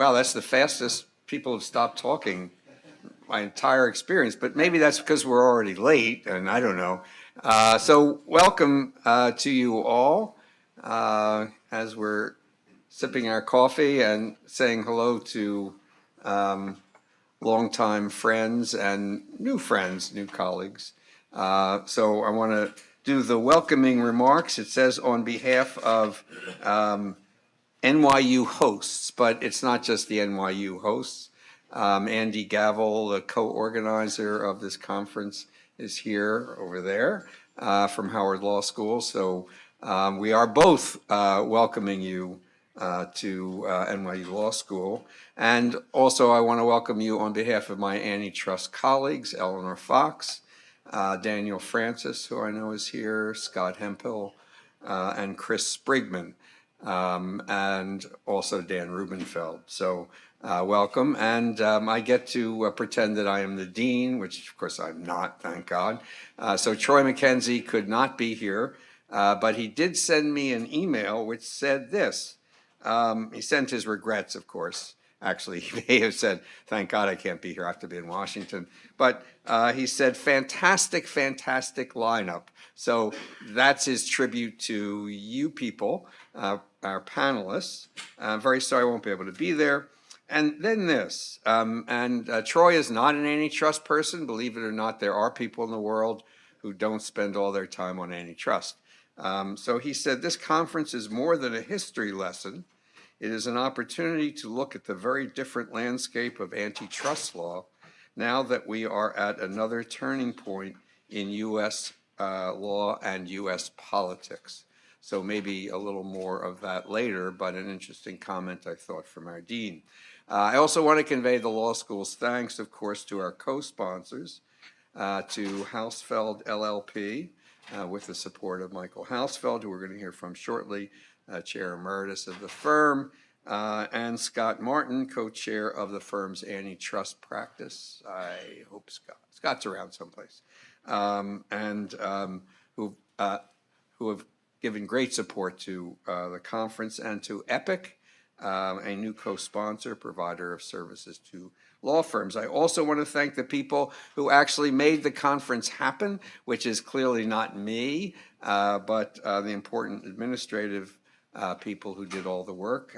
Wow, that's the fastest people have stopped talking my entire experience, but maybe that's because we're already late, and I don't know. So welcome to you all as we're sipping our coffee and saying hello to longtime friends and new friends, new colleagues. So I want to do the welcoming remarks. It says on behalf of NYU hosts, but it's not just the NYU hosts. Andy Gavel, the co-organizer of this conference, is here over there from Howard Law School. So we are both welcoming you to NYU Law School. And also I want to welcome you on behalf of my antitrust colleagues, Eleanor Fox, Daniel Francis, who I know is here, Scott Hemphill, and Chris Sprigman. And also Dan Rubenfeld. So welcome. And I get to pretend that I am the dean, which of course I'm not, thank God. So Troy McKenzie could not be here, but he did send me an email which said this. He sent his regrets, of course. Actually, he may have said, thank God I can't be here, I have to be in Washington. But he said, fantastic, fantastic lineup. So that's his tribute to you people, our panelists. I'm very sorry I won't be able to be there. And then this, Troy is not an antitrust person. Believe it or not, there are people in the world who don't spend all their time on antitrust. So he said, this conference is more than a history lesson. It is an opportunity to look at the very different landscape of antitrust law now that we are at another turning point in U.S. Law and U.S. politics. So maybe a little more of that later, but an interesting comment, I thought, from our dean. I also want to convey the law school's thanks, of course, to our co-sponsors, to Hausfeld LLP, with the support of Michael Hausfeld, who we're going to hear from shortly, Chair Emeritus of the firm, and Scott Martin, co-chair of the firm's antitrust practice. I hope Scott's around someplace, who have given great support to the conference, and to Epic, a new co-sponsor, provider of services to law firms. I also want to thank the people who actually made the conference happen, which is clearly not me, but the important administrative people who did all the work,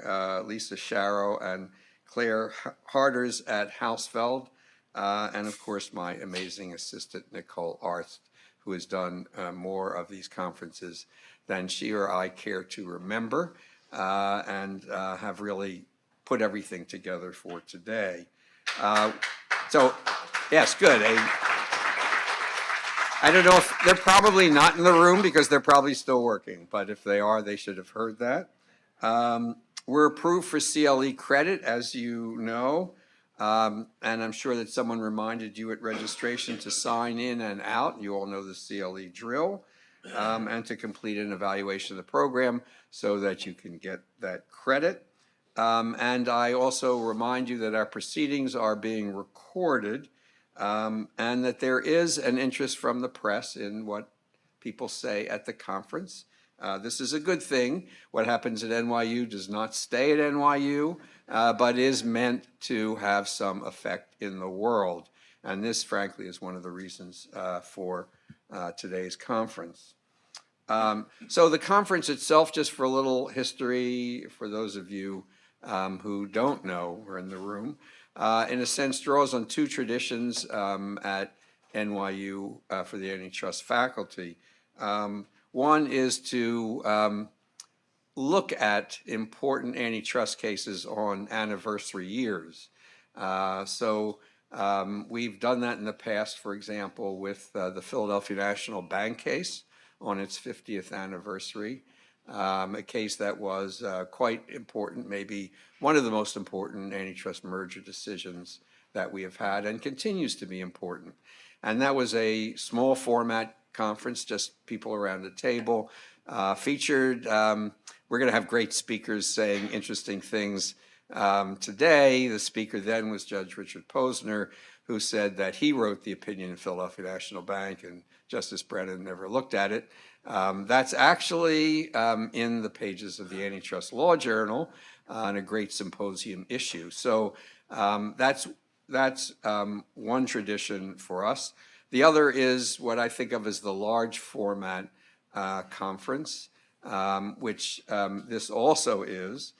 Lisa Sharrow and Claire Harders at Hausfeld, and of course my amazing assistant, Nicole Arzt, who has done more of these conferences than she or I care to remember, and have really put everything together for today. So, yes, good. I don't know if they're probably not in the room because they're probably still working, but if they are, they should have heard that. We're approved for CLE credit, as you know, and I'm sure that someone reminded you at registration to sign in and out. You all know the CLE drill, and to complete an evaluation of the program so that you can get that credit. And I also remind you that our proceedings are being recorded, and that there is an interest from the press in what people say at the conference. This is a good thing. What happens at NYU does not stay at NYU, but is meant to have some effect in the world. And this, frankly, is one of the reasons for today's conference. So the conference itself, just for a little history, for those of you who don't know, we're in the room, in a sense draws on two traditions at NYU for the antitrust faculty. One is to look at important antitrust cases on anniversary years. We've done that in the past, for example, with the Philadelphia National Bank case on its 50th anniversary. A case that was quite important, maybe one of the most important antitrust merger decisions that we have had, and continues to be important. And that was a small format conference, just people around the table, featured. We're going to have great speakers saying interesting things today. The speaker then was Judge Richard Posner, who said that he wrote the opinion in Philadelphia National Bank and Justice Brennan never looked at it. That's actually in the pages of the Antitrust Law Journal on a great symposium issue. So that's one tradition for us. The other is what I think of as the large format conference, which this also is.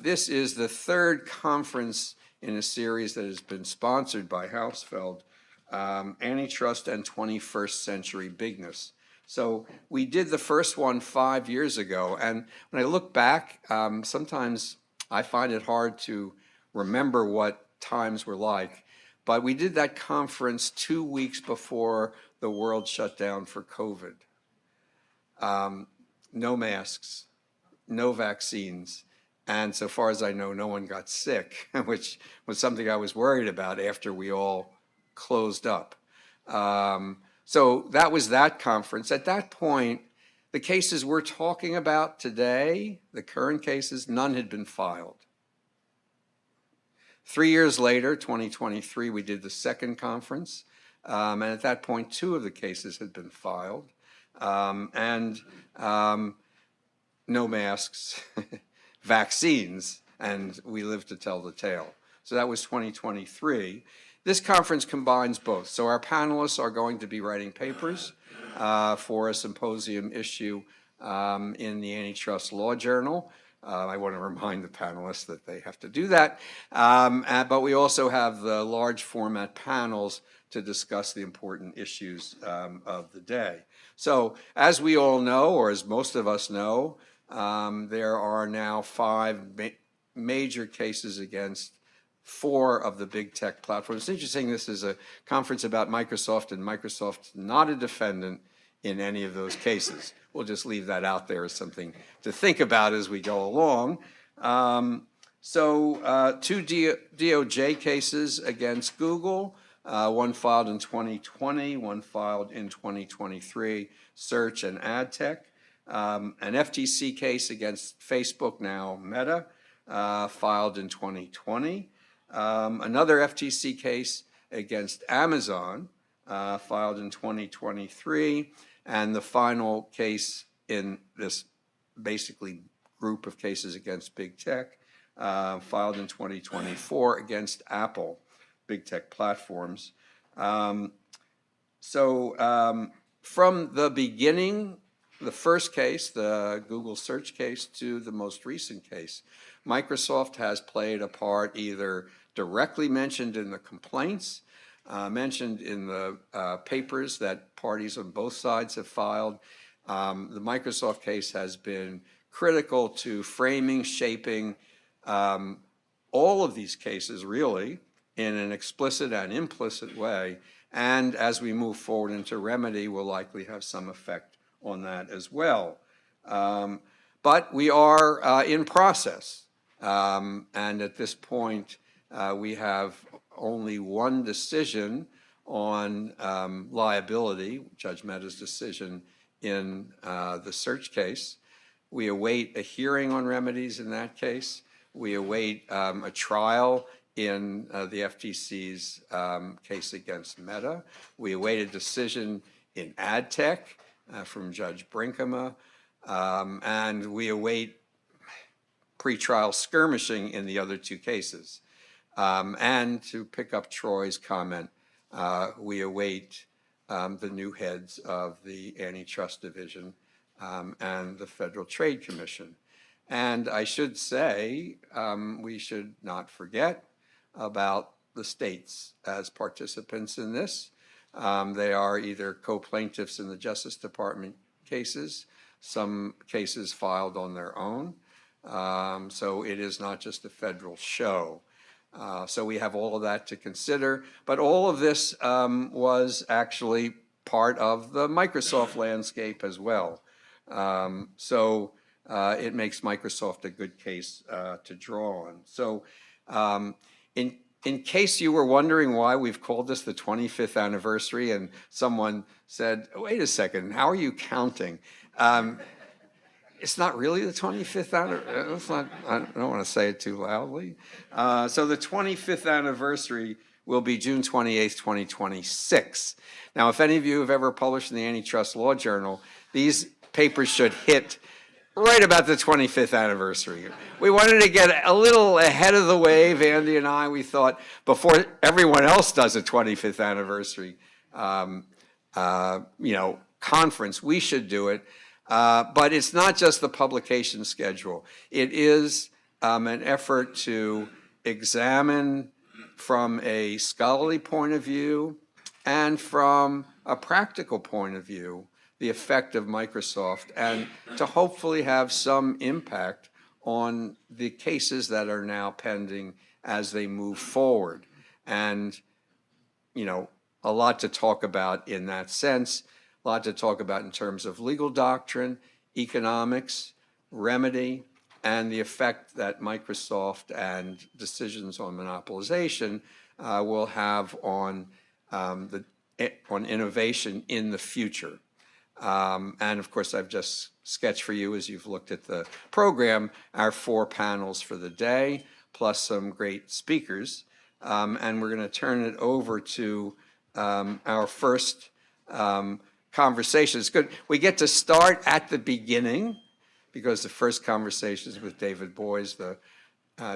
This is the third conference in a series that has been sponsored by Hausfeld, Antitrust and 21st Century Bigness. So we did the first one 5 years ago, and when I look back, sometimes I find it hard to remember what times were like, but we did that conference 2 weeks before the world shut down for COVID. No masks, no vaccines, and so far as I know, no one got sick, which was something I was worried about after we all closed up. So that was that conference. At that point, the cases we're talking about today, the current cases, none had been filed. 3 years later, 2023, we did the second conference. And at that point, 2 of the cases had been filed. No masks, vaccines, and we live to tell the tale. So that was 2023. This conference combines both. So our panelists are going to be writing papers for a symposium issue in the Antitrust Law Journal. I want to remind the panelists that they have to do that. But we also have the large format panels to discuss the important issues of the day. So as we all know, or as most of us know, there are now 5 major cases against 4 of the big tech platforms. It's interesting, this is a conference about Microsoft, and Microsoft's not a defendant in any of those cases. We'll just leave that out there as something to think about as we go along. 2 DOJ cases against Google, one filed in 2020, one filed in 2023, search and ad tech. An FTC case against Facebook, now Meta, filed in 2020. Another FTC case against Amazon, filed in 2023. And the final case in this basically group of cases against big tech, filed in 2024 against Apple, big tech platforms. From the beginning, the first case, the Google search case, to the most recent case, Microsoft has played a part either directly mentioned in the complaints, mentioned in the papers that parties on both sides have filed. The Microsoft case has been critical to framing, shaping all of these cases, really, in an explicit and implicit way. And as we move forward into remedy, will likely have some effect on that as well. But we are in process. And at this point, we have only one decision on liability, Judge Mehta's decision in the search case. We await a hearing on remedies in that case. We await a trial in the FTC's case against Meta. We await a decision in ad tech from Judge Brinkema. And we await pretrial skirmishing in the other 2 cases. And to pick up Troy's comment, we await the new heads of the Antitrust Division and the Federal Trade Commission. And I should say, we should not forget about the states as participants in this. They are either co-plaintiffs in the Justice Department cases, some cases filed on their own. So it is not just a federal show. So we have all of that to consider. But all of this was actually part of the Microsoft landscape as well. It makes Microsoft a good case to draw on. So in case you were wondering why we've called this the 25th anniversary and someone said, wait a second, how are you counting? It's not really the 25th anniversary. I don't want to say it too loudly. So the 25th anniversary will be June 28th, 2026. Now, if any of you have ever published in the Antitrust Law Journal, these papers should hit right about the 25th anniversary. We wanted to get a little ahead of the wave, Andy and I. We thought before everyone else does a 25th anniversary, conference, we should do it. But it's not just the publication schedule. It is an effort to examine from a scholarly point of view and from a practical point of view the effect of Microsoft, and to hopefully have some impact on the cases that are now pending as they move forward. And, a lot to talk about in that sense, a lot to talk about in terms of legal doctrine, economics, remedy, and the effect that Microsoft and decisions on monopolization will have on innovation in the future. And of course, I've just sketched for you, as you've looked at the program, our 4 panels for the day, plus some great speakers. And we're going to turn it over to our first conversation. It's good. We get to start at the beginning, because the first conversation is with David Boies, the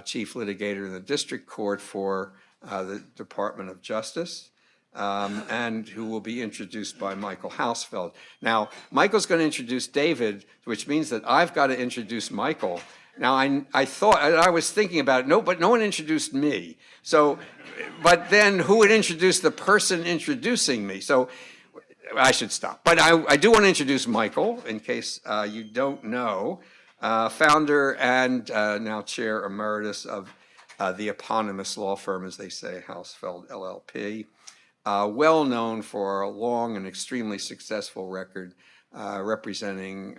chief litigator in the district court for the Department of Justice. And who will be introduced by Michael Hausfeld. Now, Michael's going to introduce David, which means that I've got to introduce Michael. Now, I was thinking about it, but no one introduced me. So, but then who would introduce the person introducing me? So I should stop. But I do want to introduce Michael, in case you don't know, founder and now chair emeritus of the eponymous law firm, as they say, Hausfeld LLP. Well known for a long and extremely successful record representing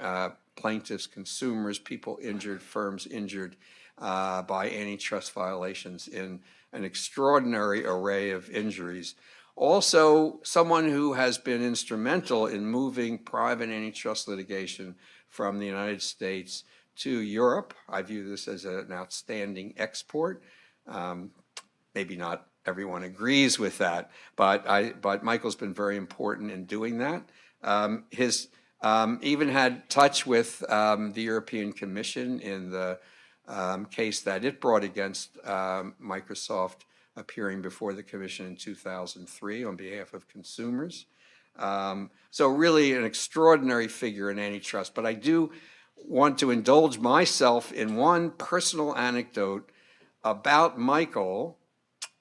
plaintiffs, consumers, people injured, firms injured by antitrust violations in an extraordinary array of injuries. Also, someone who has been instrumental in moving private antitrust litigation from the United States to Europe. I view this as an outstanding export. Maybe not everyone agrees with that, but Michael's been very important in doing that. His even had touch with the European Commission in the case that it brought against Microsoft, appearing before the Commission in 2003 on behalf of consumers. So really an extraordinary figure in antitrust. But I do want to indulge myself in one personal anecdote about Michael,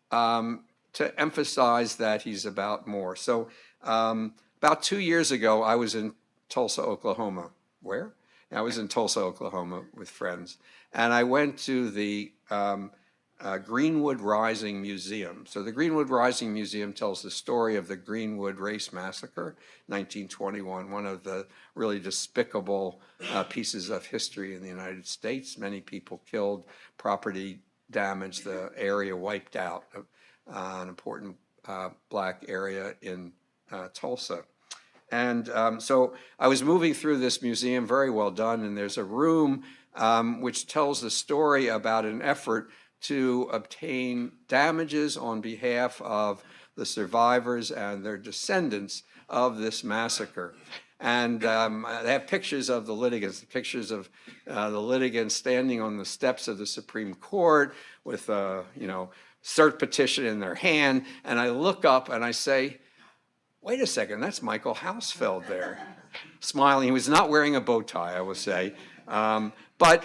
to emphasize that he's about more. So about 2 years ago, I was in Tulsa, Oklahoma. Where? I was in Tulsa, Oklahoma with friends. And I went to the Greenwood Rising Museum. So the Greenwood Rising Museum tells the story of the Greenwood Race Massacre, 1921, one of the really despicable pieces of history in the United States. Many people killed, property damaged, the area wiped out, an important black area in Tulsa. And so I was moving through this museum, very well done, and there's a room which tells the story about an effort to obtain damages on behalf of the survivors and their descendants of this massacre. And they have pictures of the litigants, pictures of the litigants standing on the steps of the Supreme Court with a, cert petition in their hand. And I look up and I say, wait a second, that's Michael Hausfeld there, smiling. He was not wearing a bow tie, I will say, but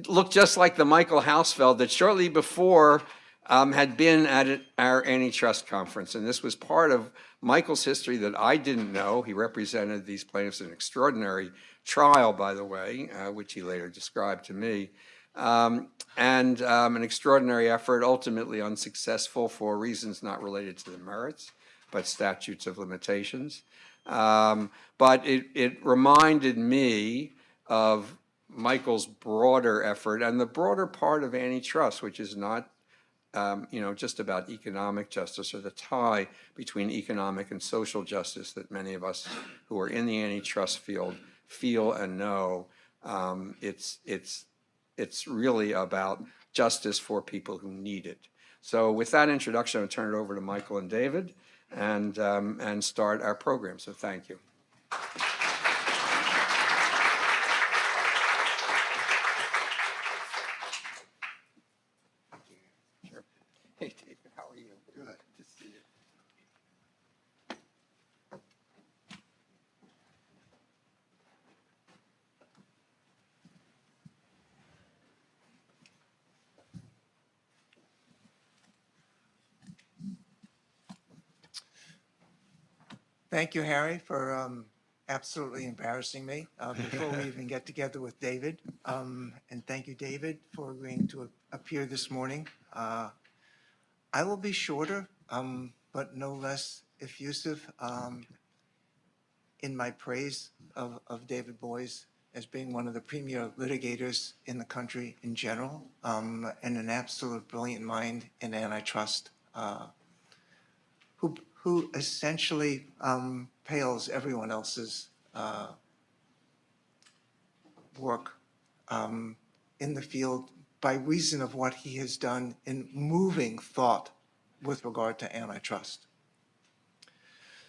looked just like the Michael Hausfeld that shortly before had been at our antitrust conference. And this was part of Michael's history that I didn't know. He represented these plaintiffs in an extraordinary trial, by the way, which he later described to me, and an extraordinary effort, ultimately unsuccessful for reasons not related to the merits, but statutes of limitations. But it reminded me of Michael's broader effort and the broader part of antitrust, which is not just about economic justice or the tie between economic and social justice that many of us who are in the antitrust field feel and know. It's really about justice for people who need it. So with that introduction, I'll turn it over to Michael and David and start our program. So thank you. Sure. Hey, David, how are you? Good. To see you. Thank you, Harry, for absolutely embarrassing me before we even get together with David. And thank you, David, for agreeing to appear this morning. I will be shorter, but no less effusive in my praise of David Boies as being one of the premier litigators in the country in general, and an absolute brilliant mind in antitrust, who essentially pales everyone else's work in the field by reason of what he has done in moving thought with regard to antitrust.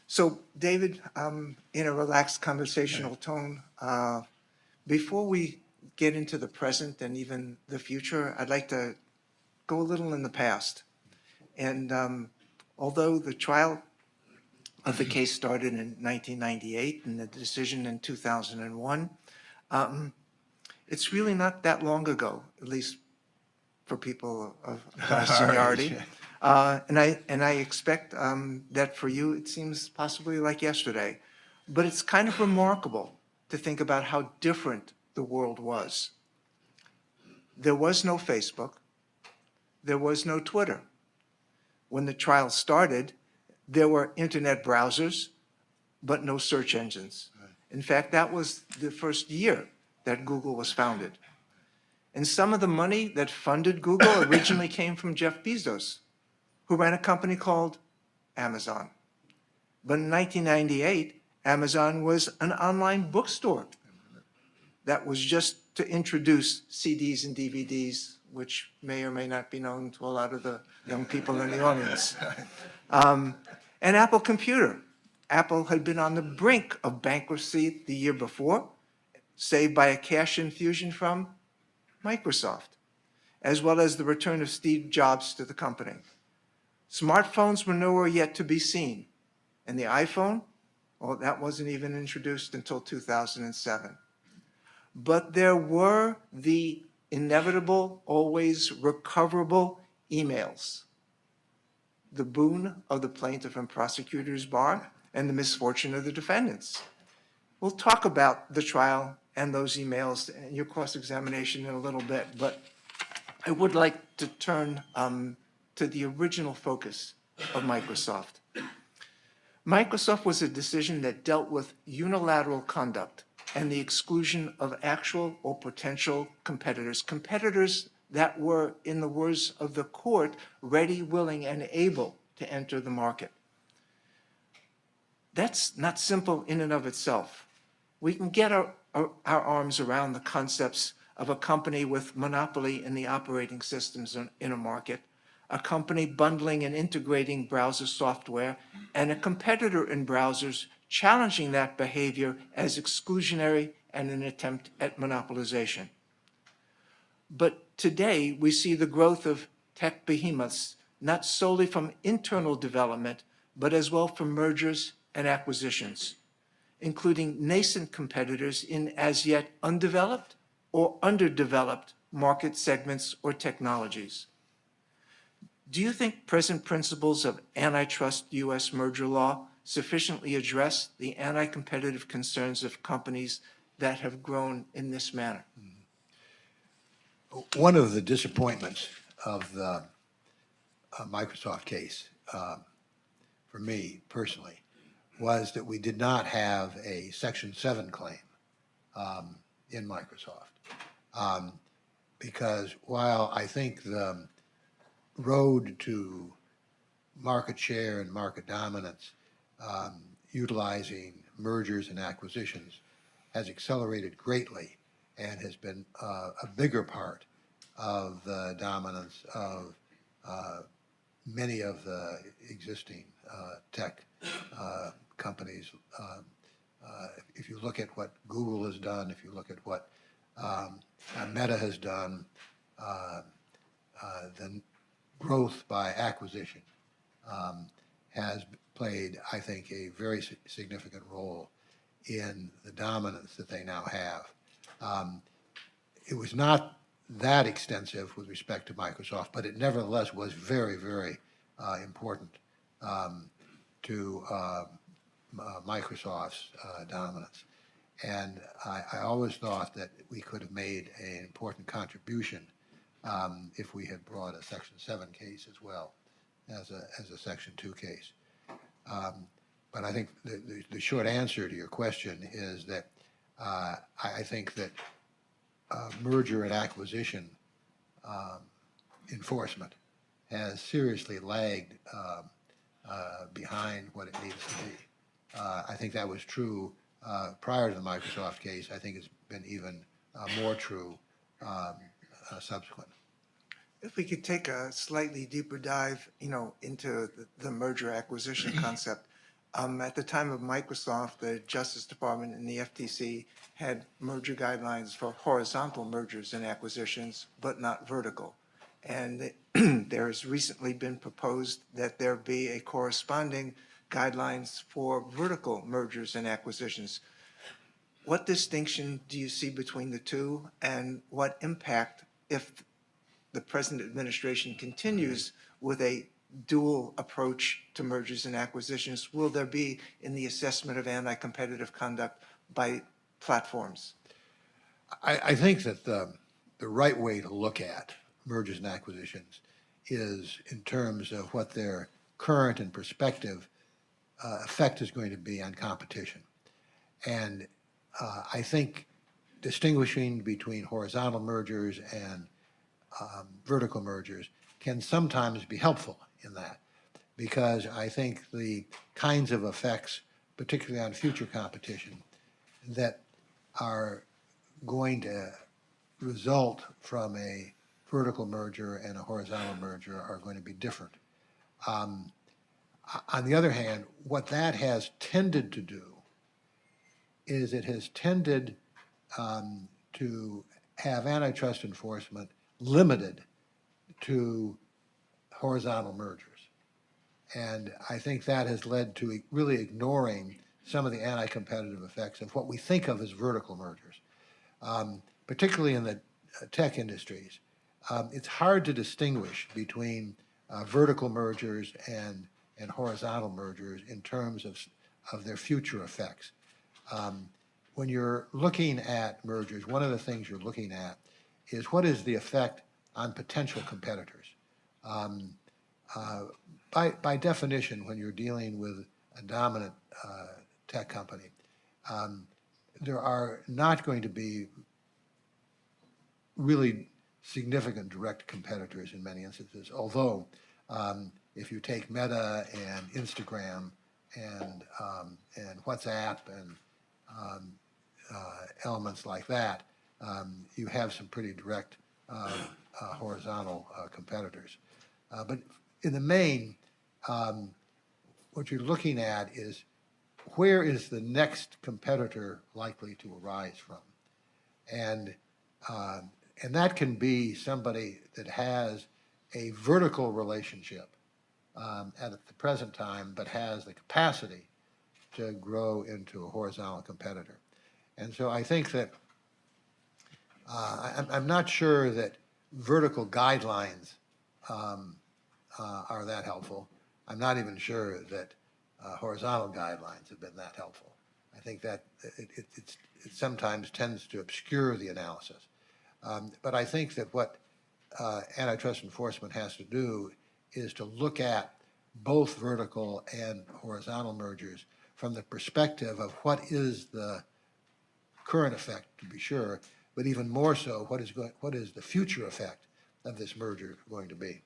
So, David, in a relaxed conversational tone, before we get into the present and even the future, I'd like to go a little in the past. And although the trial of the case started in 1998 and the decision in 2001, it's really not that long ago, at least for people of our seniority. And I expect that for you, it seems possibly like yesterday. But it's kind of remarkable to think about how different the world was. There was no Facebook. There was no Twitter. When the trial started, there were internet browsers, but no search engines. In fact, that was the first year that Google was founded. And some of the money that funded Google originally came from Jeff Bezos, who ran a company called Amazon. But in 1998, Amazon was an online bookstore that was just to introduce CDs and DVDs, which may or may not be known to a lot of the young people in the audience. And Apple Computer. Apple had been on the brink of bankruptcy the year before, saved by a cash infusion from Microsoft, as well as the return of Steve Jobs to the company. Smartphones were nowhere yet to be seen. And the iPhone, well, that wasn't even introduced until 2007. But there were the inevitable, always recoverable emails, the boon of the plaintiff and prosecutor's bar, and the misfortune of the defendants. We'll talk about the trial and those emails and your cross-examination in a little bit, but I would like to turn to the original focus of Microsoft. Microsoft was a decision that dealt with unilateral conduct and the exclusion of actual or potential competitors, competitors that were, in the words of the court, ready, willing, and able to enter the market. That's not simple in and of itself. We can get our arms around the concepts of a company with monopoly in the operating systems in a market, a company bundling and integrating browser software, and a competitor in browsers challenging that behavior as exclusionary and an attempt at monopolization. But today, we see the growth of tech behemoths, not solely from internal development, but as well from mergers and acquisitions, including nascent competitors in as yet undeveloped or underdeveloped market segments or technologies. Do you think present principles of antitrust U.S. merger law sufficiently address the anti-competitive concerns of companies that have grown in this manner? One of the disappointments of the Microsoft case, for me personally, was that we did not have a Section 7 claim in Microsoft. Because while I think the road to market share and market dominance utilizing mergers and acquisitions has accelerated greatly and has been a bigger part of the dominance of many of the existing tech companies. If you look at what Google has done, if you look at what Meta has done, the growth by acquisition has played, I think, a very significant role in the dominance that they now have. It was not that extensive with respect to Microsoft, but it nevertheless was very, very important to Microsoft's dominance. And I always thought that we could have made an important contribution if we had brought a Section 7 case as well as a Section 2 case. But I think the short answer to your question is that I think that merger and acquisition enforcement has seriously lagged behind what it needs to be. I think that was true prior to the Microsoft case. I think it's been even more true subsequent. If we could take a slightly deeper dive, into the merger acquisition concept. At the time of Microsoft, the Justice Department and the FTC had merger guidelines for horizontal mergers and acquisitions, but not vertical. And there has recently been proposed that there be a corresponding guidelines for vertical mergers and acquisitions. What distinction do you see between the two, and what impact, if the present administration continues with a dual approach to mergers and acquisitions, will there be in the assessment of anti-competitive conduct by platforms? I think that the right way to look at mergers and acquisitions is in terms of what their current and prospective effect is going to be on competition. And I think distinguishing between horizontal mergers and vertical mergers can sometimes be helpful in that, because I think the kinds of effects, particularly on future competition, that are going to result from a vertical merger and a horizontal merger are going to be different. On the other hand, what that has tended to do is it has tended to have antitrust enforcement limited to horizontal mergers. And I think that has led to really ignoring some of the anti-competitive effects of what we think of as vertical mergers, particularly in the tech industries. It's hard to distinguish between vertical mergers and horizontal mergers in terms of their future effects. When you're looking at mergers, one of the things you're looking at is what is the effect on potential competitors. By definition, when you're dealing with a dominant tech company, there are not going to be really significant direct competitors in many instances, although if you take Meta and Instagram and WhatsApp and elements like that, you have some pretty direct horizontal competitors. But in the main, what you're looking at is where is the next competitor likely to arise from? And that can be somebody that has a vertical relationship at the present time, but has the capacity to grow into a horizontal competitor. And so I think that I'm not sure that vertical guidelines are that helpful. I'm not even sure that horizontal guidelines have been that helpful. I think that it sometimes tends to obscure the analysis. But I think that what antitrust enforcement has to do is to look at both vertical and horizontal mergers from the perspective of what is the current effect, to be sure, but even more so, what is the future effect of this merger going to be?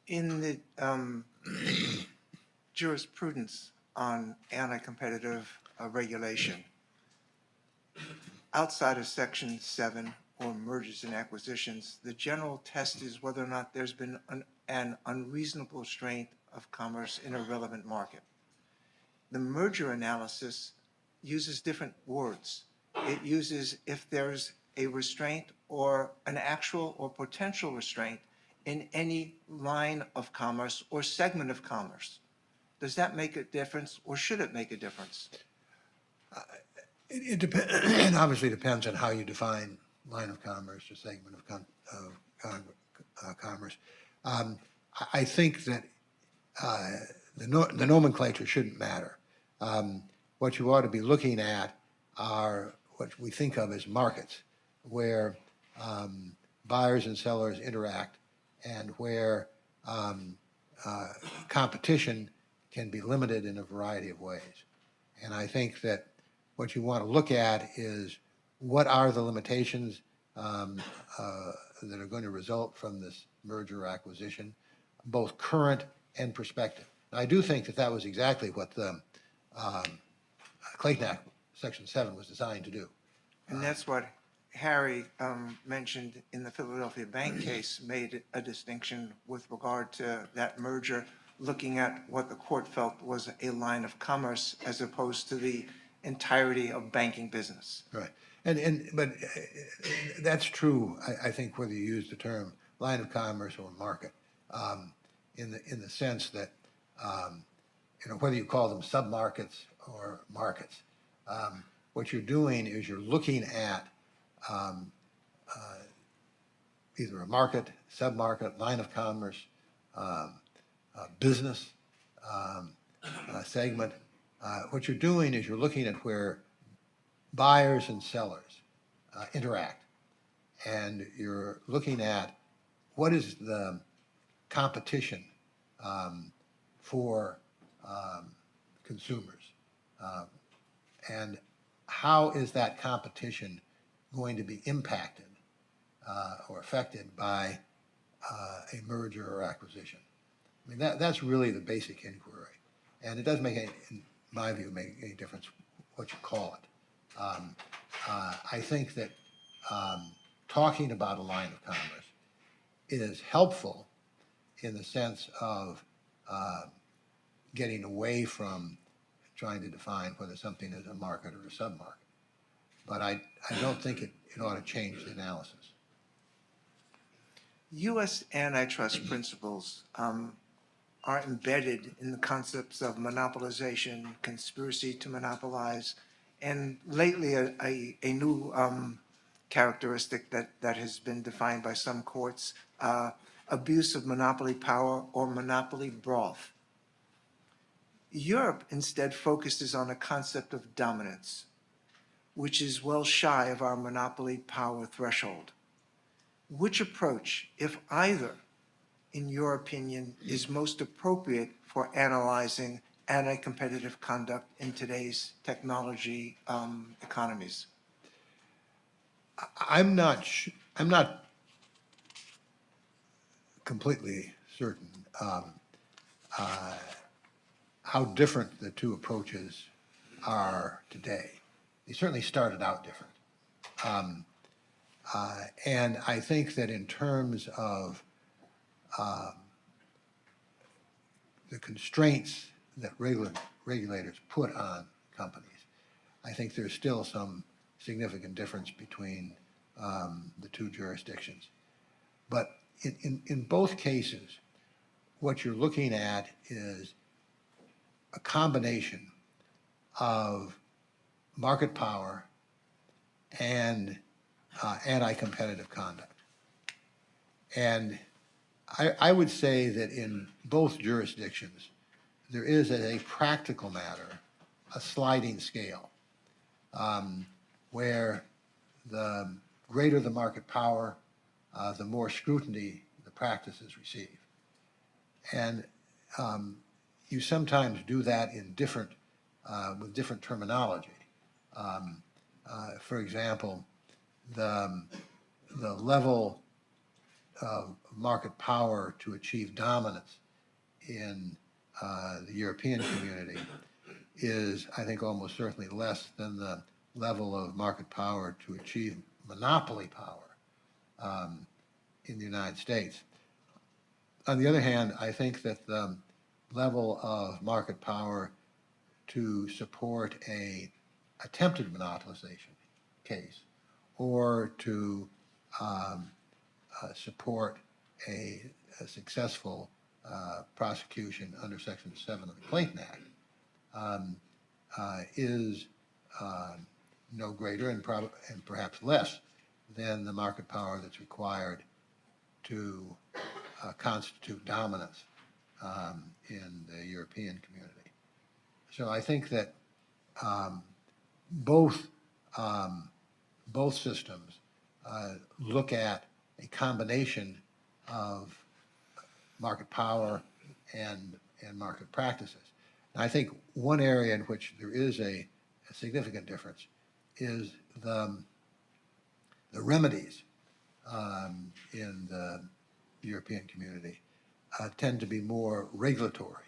In the jurisprudence on anti-competitive regulation, outside of Section 7, or mergers and acquisitions, the general test is whether or not there's been an unreasonable restraint of commerce in a relevant market. The merger analysis uses different words. It uses if there's a restraint or an actual or potential restraint in any line of commerce or segment of commerce. Does that make a difference, or should it make a difference? It depends, it obviously depends on how you define line of commerce or segment of commerce. I think that the nomenclature shouldn't matter. What you ought to be looking at are what we think of as markets, where buyers and sellers interact and where competition can be limited in a variety of ways. And I think that what you want to look at is what are the limitations that are going to result from this merger or acquisition, both current and prospective. Now, I do think that that was exactly what the Clayton Act, Section 7, was designed to do. And that's what Harry mentioned in the Philadelphia Bank case, made a distinction with regard to that merger, looking at what the court felt was a line of commerce as opposed to the entirety of banking business. Right. But that's true, I think, whether you use the term line of commerce or market, in the sense that, whether you call them submarkets or markets, what you're doing is you're looking at either a market, submarket, line of commerce, business segment. What you're doing is you're looking at where buyers and sellers interact, and you're looking at what is the competition for consumers, and how is that competition going to be impacted or affected by a merger or acquisition. I mean, that's really the basic inquiry, and it doesn't make any, in my view, make any difference what you call it. I think that talking about a line of commerce is helpful in the sense of getting away from trying to define whether something is a market or a submarket. But I don't think it ought to change the analysis. U.S. antitrust principles are embedded in the concepts of monopolization, conspiracy to monopolize, and lately a new characteristic that has been defined by some courts, abuse of monopoly power or monopoly broth. Europe instead focuses on a concept of dominance, which is well shy of our monopoly power threshold. Which approach, if either, in your opinion, is most appropriate for analyzing anti-competitive conduct in today's technology economies? I'm not completely certain how different the two approaches are today. They certainly started out different. And I think that in terms of the constraints that regulators put on companies, I think there's still some significant difference between the two jurisdictions. But in both cases, what you're looking at is a combination of market power and anti-competitive conduct. And I would say that in both jurisdictions, there is, as a practical matter, a sliding scale, where the greater the market power, the more scrutiny the practices receive. And you sometimes do that in different, with different terminology. For example, the level of market power to achieve dominance in the European community is, I think, almost certainly less than the level of market power to achieve monopoly power in the United States. On the other hand, I think that the level of market power to support a attempted monopolization case or to support a successful prosecution under Section 7 of the Clayton Act is no greater and perhaps less than the market power that's required to constitute dominance in the European community. So I think that both both systems look at a combination of market power and market practices. And I think one area in which there is a significant difference is the remedies in the European community tend to be more regulatory,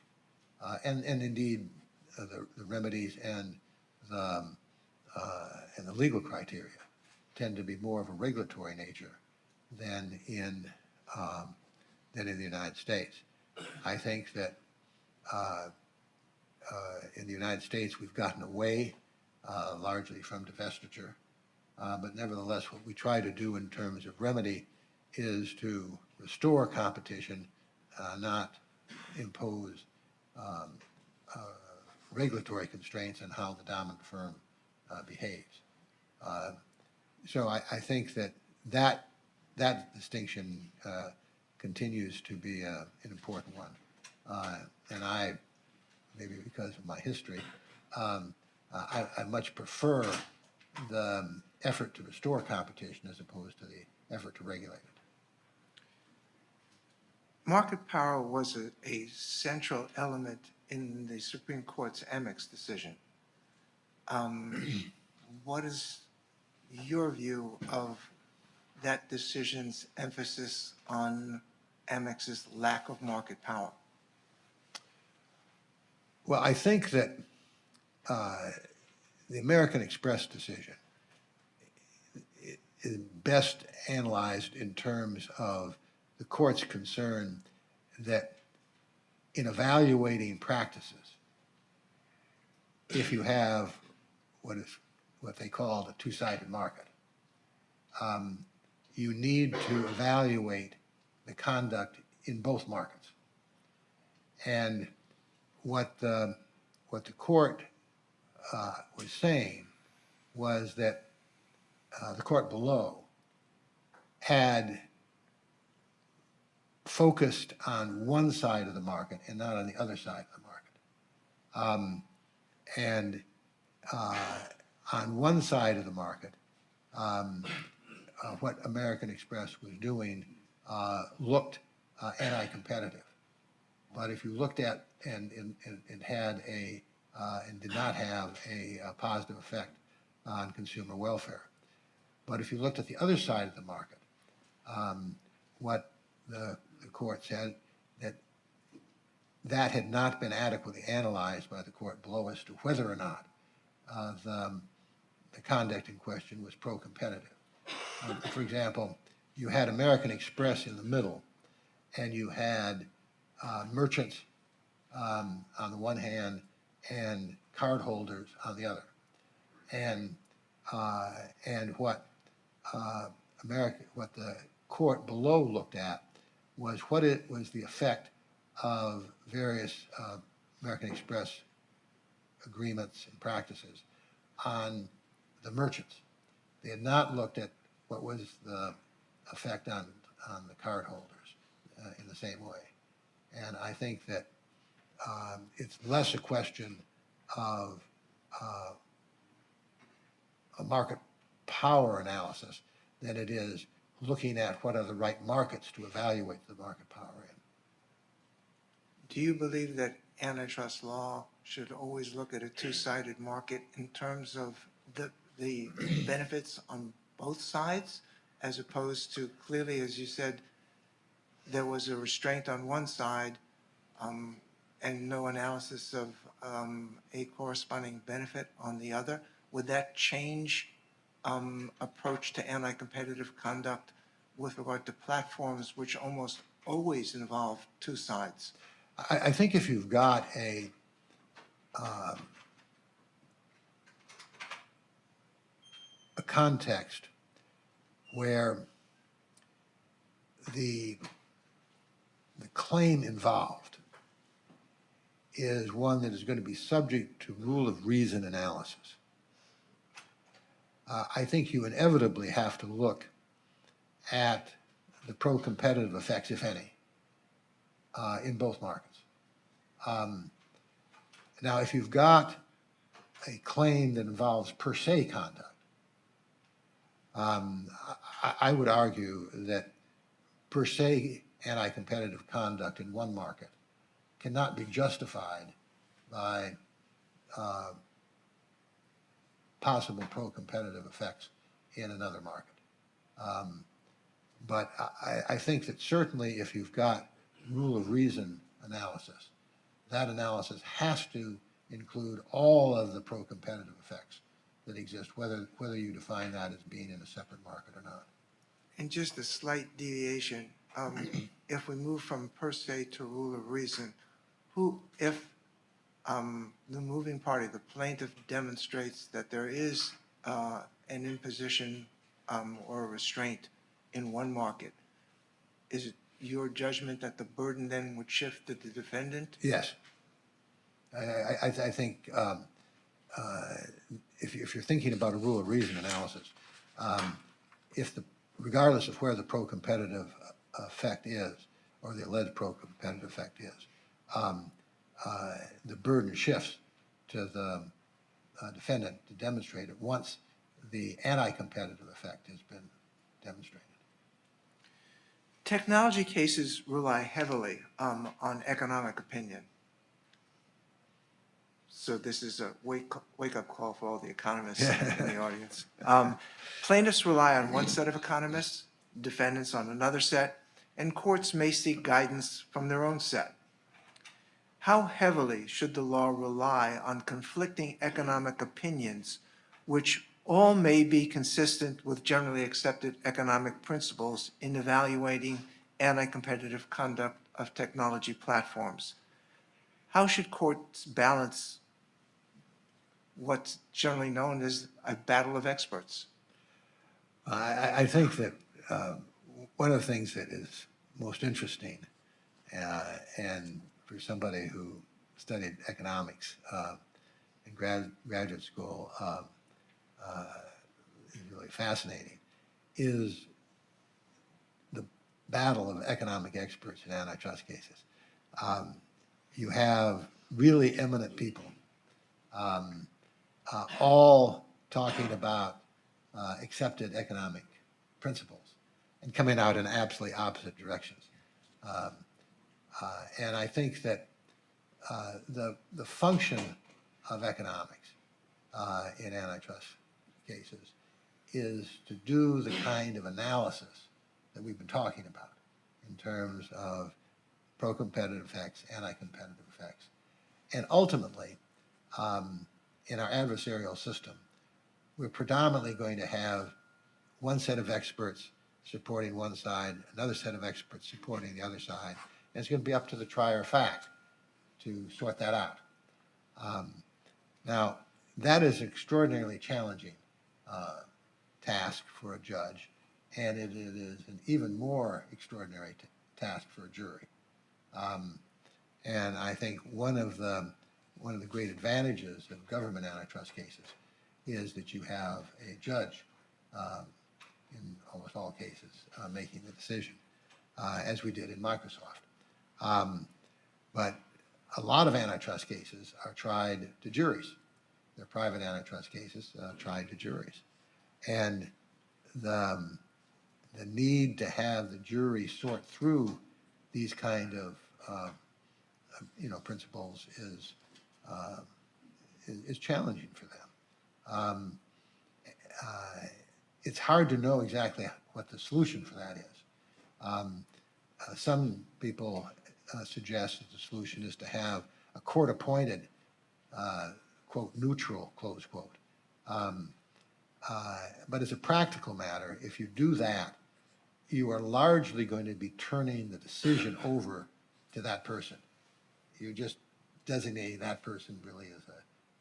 and indeed the remedies and the legal criteria tend to be more of a regulatory nature than in the United States. I think that in the United States we've gotten away largely from divestiture, but nevertheless what we try to do in terms of remedy is to restore competition, not impose regulatory constraints on how the dominant firm behaves. So I think that distinction continues to be an important one. And I, maybe because of my history, I much prefer the effort to restore competition as opposed to the effort to regulate it. Market power was a central element in the Supreme Court's Amex decision. What is your view of that decision's emphasis on Amex's lack of market power? Well, I think that the American Express decision is best analyzed in terms of the court's concern that in evaluating practices, if you have what they call a two-sided market, you need to evaluate the conduct in both markets. And what the court was saying was that the court below had focused on one side of the market and not on the other side of the market. And on one side of the market, what American Express was doing looked anti-competitive. But if you looked at and had and did not have a positive effect on consumer welfare. But if you looked at the other side of the market, what the court said that had not been adequately analyzed by the court below as to whether or not the conduct in question was pro-competitive. For example, you had American Express in the middle, and you had merchants on the one hand and cardholders on the other. And what the court below looked at was what it was the effect of various American Express agreements and practices on the merchants. They had not looked at what was the effect on the cardholders in the same way. And I think that it's less a question of a market power analysis than it is looking at what are the right markets to evaluate the market power in. Do you believe that antitrust law should always look at a two-sided market in terms of the benefits on both sides, as opposed to clearly, as you said, there was a restraint on one side and no analysis of a corresponding benefit on the other? Would that change approach to anti-competitive conduct with regard to platforms which almost always involve two sides? I think if you've got a context where the claim involved is one that is going to be subject to rule of reason analysis, I think you inevitably have to look at the pro-competitive effects, if any, in both markets. Now, if you've got a claim that involves per se conduct, I would argue that per se anti-competitive conduct in one market cannot be justified by possible pro-competitive effects in another market. But I think that certainly if you've got rule of reason analysis, that analysis has to include all of the pro-competitive effects that exist, whether you define that as being in a separate market or not. And just a slight deviation, if we move from per se to rule of reason, if the moving party, the plaintiff, demonstrates that there is an imposition or a restraint in one market, is it your judgment that the burden then would shift to the defendant? Yes. I think if you're thinking about a rule of reason analysis, regardless of where the pro-competitive effect is, or the alleged pro-competitive effect is, the burden shifts to the defendant to demonstrate it once the anti-competitive effect has been demonstrated. Technology cases rely heavily on economic opinion. So this is a wake-up call for all the economists in the audience. Plaintiffs rely on one set of economists, defendants on another set, and courts may seek guidance from their own set. How heavily should the law rely on conflicting economic opinions, which all may be consistent with generally accepted economic principles in evaluating anti-competitive conduct of technology platforms? How should courts balance what's generally known as a battle of experts? I think that one of the things that is most interesting, and for somebody who studied economics in graduate school, is really fascinating, is the battle of economic experts in antitrust cases. You have really eminent people all talking about accepted economic principles and coming out in absolutely opposite directions. And I think that the function of economics in antitrust cases is to do the kind of analysis that we've been talking about in terms of pro-competitive effects, anti-competitive effects. And ultimately, in our adversarial system, we're predominantly going to have one set of experts supporting one side, another set of experts supporting the other side, and it's going to be up to the trier of fact to sort that out. Now, that is an extraordinarily challenging task for a judge, and it is an even more extraordinary task for a jury. And I think one of the great advantages of government antitrust cases is that you have a judge in almost all cases making the decision, as we did in Microsoft. But a lot of antitrust cases are tried to juries. They're private antitrust cases tried to juries. And the need to have the jury sort through these kind of principles is challenging for them. It's hard to know exactly what the solution for that is. Some people suggest that the solution is to have a court-appointed, quote, neutral, close quote. But as a practical matter, if you do that, you are largely going to be turning the decision over to that person. You're just designating that person really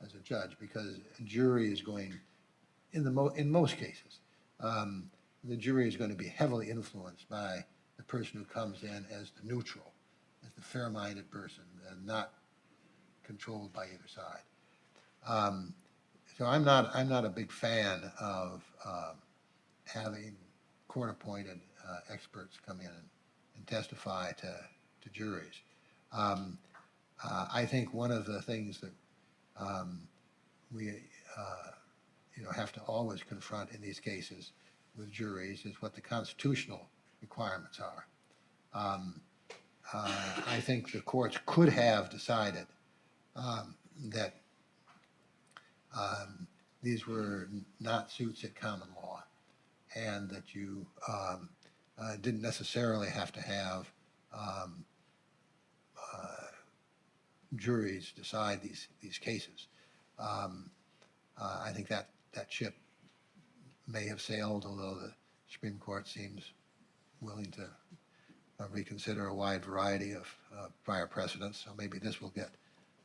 as a judge, because a jury is going, in most cases, the jury is going to be heavily influenced by the person who comes in as the neutral, as the fair-minded person, and not controlled by either side. So I'm not a big fan of having court-appointed experts come in and testify to juries. I think one of the things that we have to always confront in these cases with juries is what the constitutional requirements are. I think the courts could have decided that these were not suits at common law, and that you didn't necessarily have to have juries decide these cases. I think that ship may have sailed, although the Supreme Court seems willing to reconsider a wide variety of prior precedents, so maybe this will get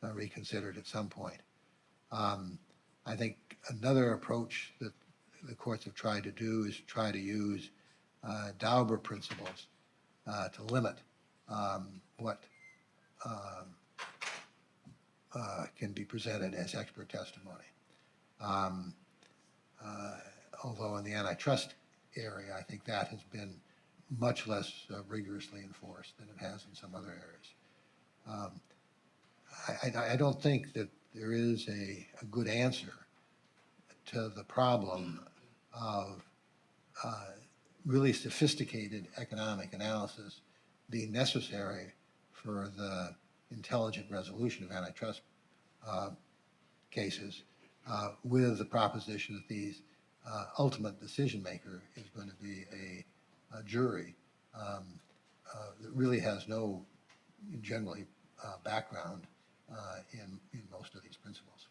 reconsidered at some point. I think another approach that the courts have tried to do is try to use Dauber principles to limit what can be presented as expert testimony. Although in the antitrust area, I think that has been much less rigorously enforced than it has in some other areas. I don't think that there is a good answer to the problem of really sophisticated economic analysis being necessary for the intelligent resolution of antitrust cases, with the proposition that the ultimate decision maker is going to be a jury that really has no, generally, background in most of these principles.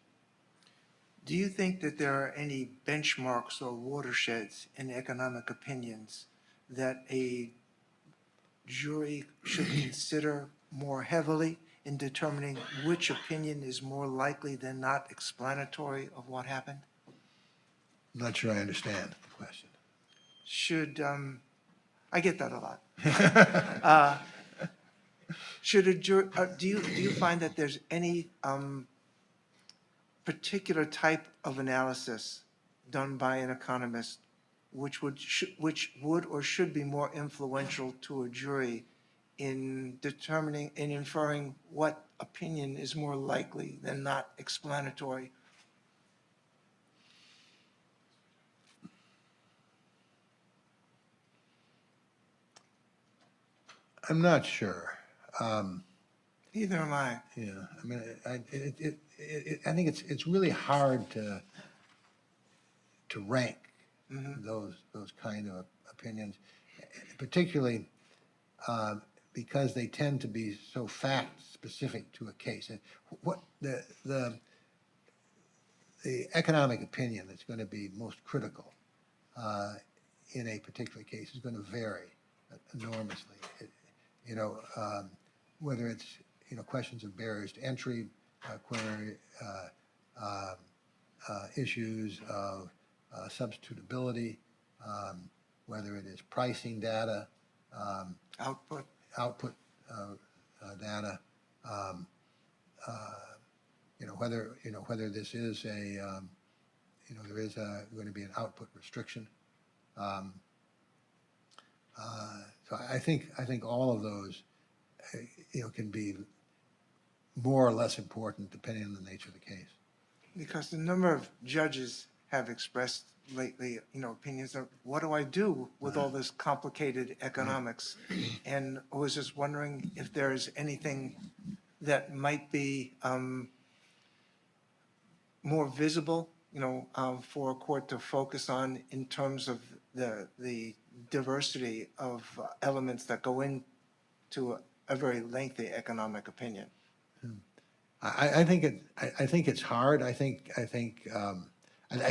Do you think that there are any benchmarks or watersheds in economic opinions that a jury should consider more heavily in determining which opinion is more likely than not explanatory of what happened? I'm not sure I understand the question. Should, I get that a lot. Should a jury, do you find that there's any particular type of analysis done by an economist which would or should be more influential to a jury in determining, in inferring what opinion is more likely than not explanatory? I'm not sure. Neither am I. Yeah, I mean, I think it's really hard to rank those kind of opinions, particularly because they tend to be so fact specific to a case. And what the economic opinion that's going to be most critical in a particular case is going to vary enormously. Whether it's questions of barriers to entry, issues of substitutability, whether it is pricing data, Output. data, whether this is there is going to be an output restriction. So I think all of those can be more or less important depending on the nature of the case. Because the number of judges have expressed lately, opinions of what do I do with all this complicated economics? And I was just wondering if there's anything that might be more visible, for a court to focus on in terms of the diversity of elements that go into a very lengthy economic opinion. I think it's hard. I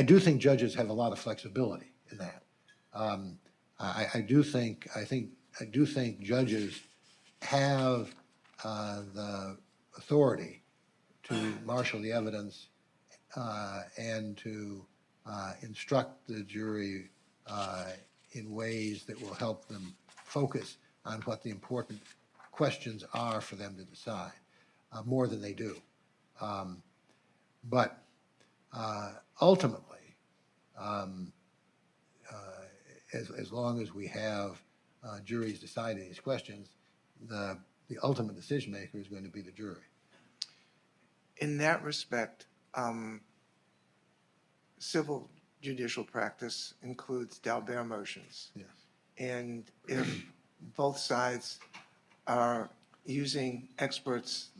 do think judges have a lot of flexibility in that. I do think, I do think judges have the authority to marshal the evidence and to instruct the jury in ways that will help them focus on what the important questions are for them to decide, more than they do. But ultimately, as long as we have juries deciding these questions, the ultimate decision maker is going to be the jury. In that respect, civil judicial practice includes Dalbert motions. Yes. And if both sides are using experts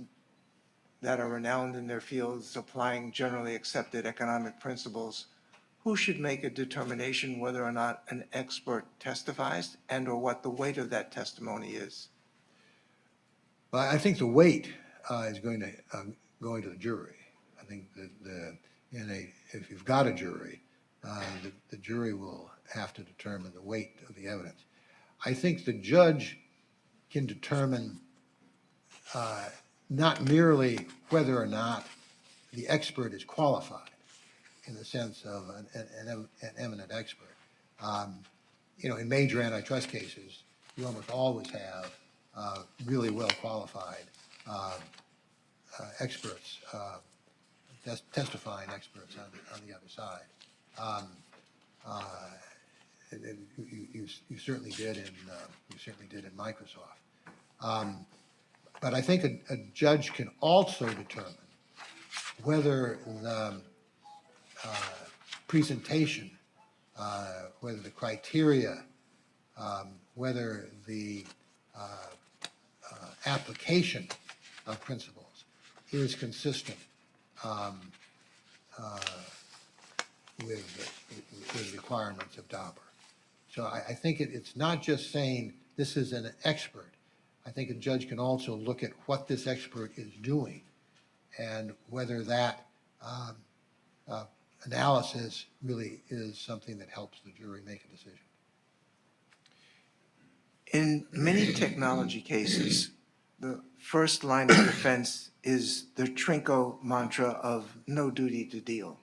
that are renowned in their fields, applying generally accepted economic principles, who should make a determination whether or not an expert testifies and or what the weight of that testimony is? Well, I think the weight is going to the jury. I think that if you've got a jury, the jury will have to determine the weight of the evidence. I think the judge can determine not merely whether or not the expert is qualified in the sense of an eminent expert. In major antitrust cases, you almost always have really well qualified experts, testifying experts on the other side. And you certainly did in Microsoft. But I think a judge can also determine whether the presentation, whether the criteria, whether the application of principles is consistent with the requirements of Dauber. So I think it's not just saying this is an expert. I think a judge can also look at what this expert is doing and whether that analysis really is something that helps the jury make a decision. In many technology cases, the first line of defense is the Trinko mantra of no duty to deal.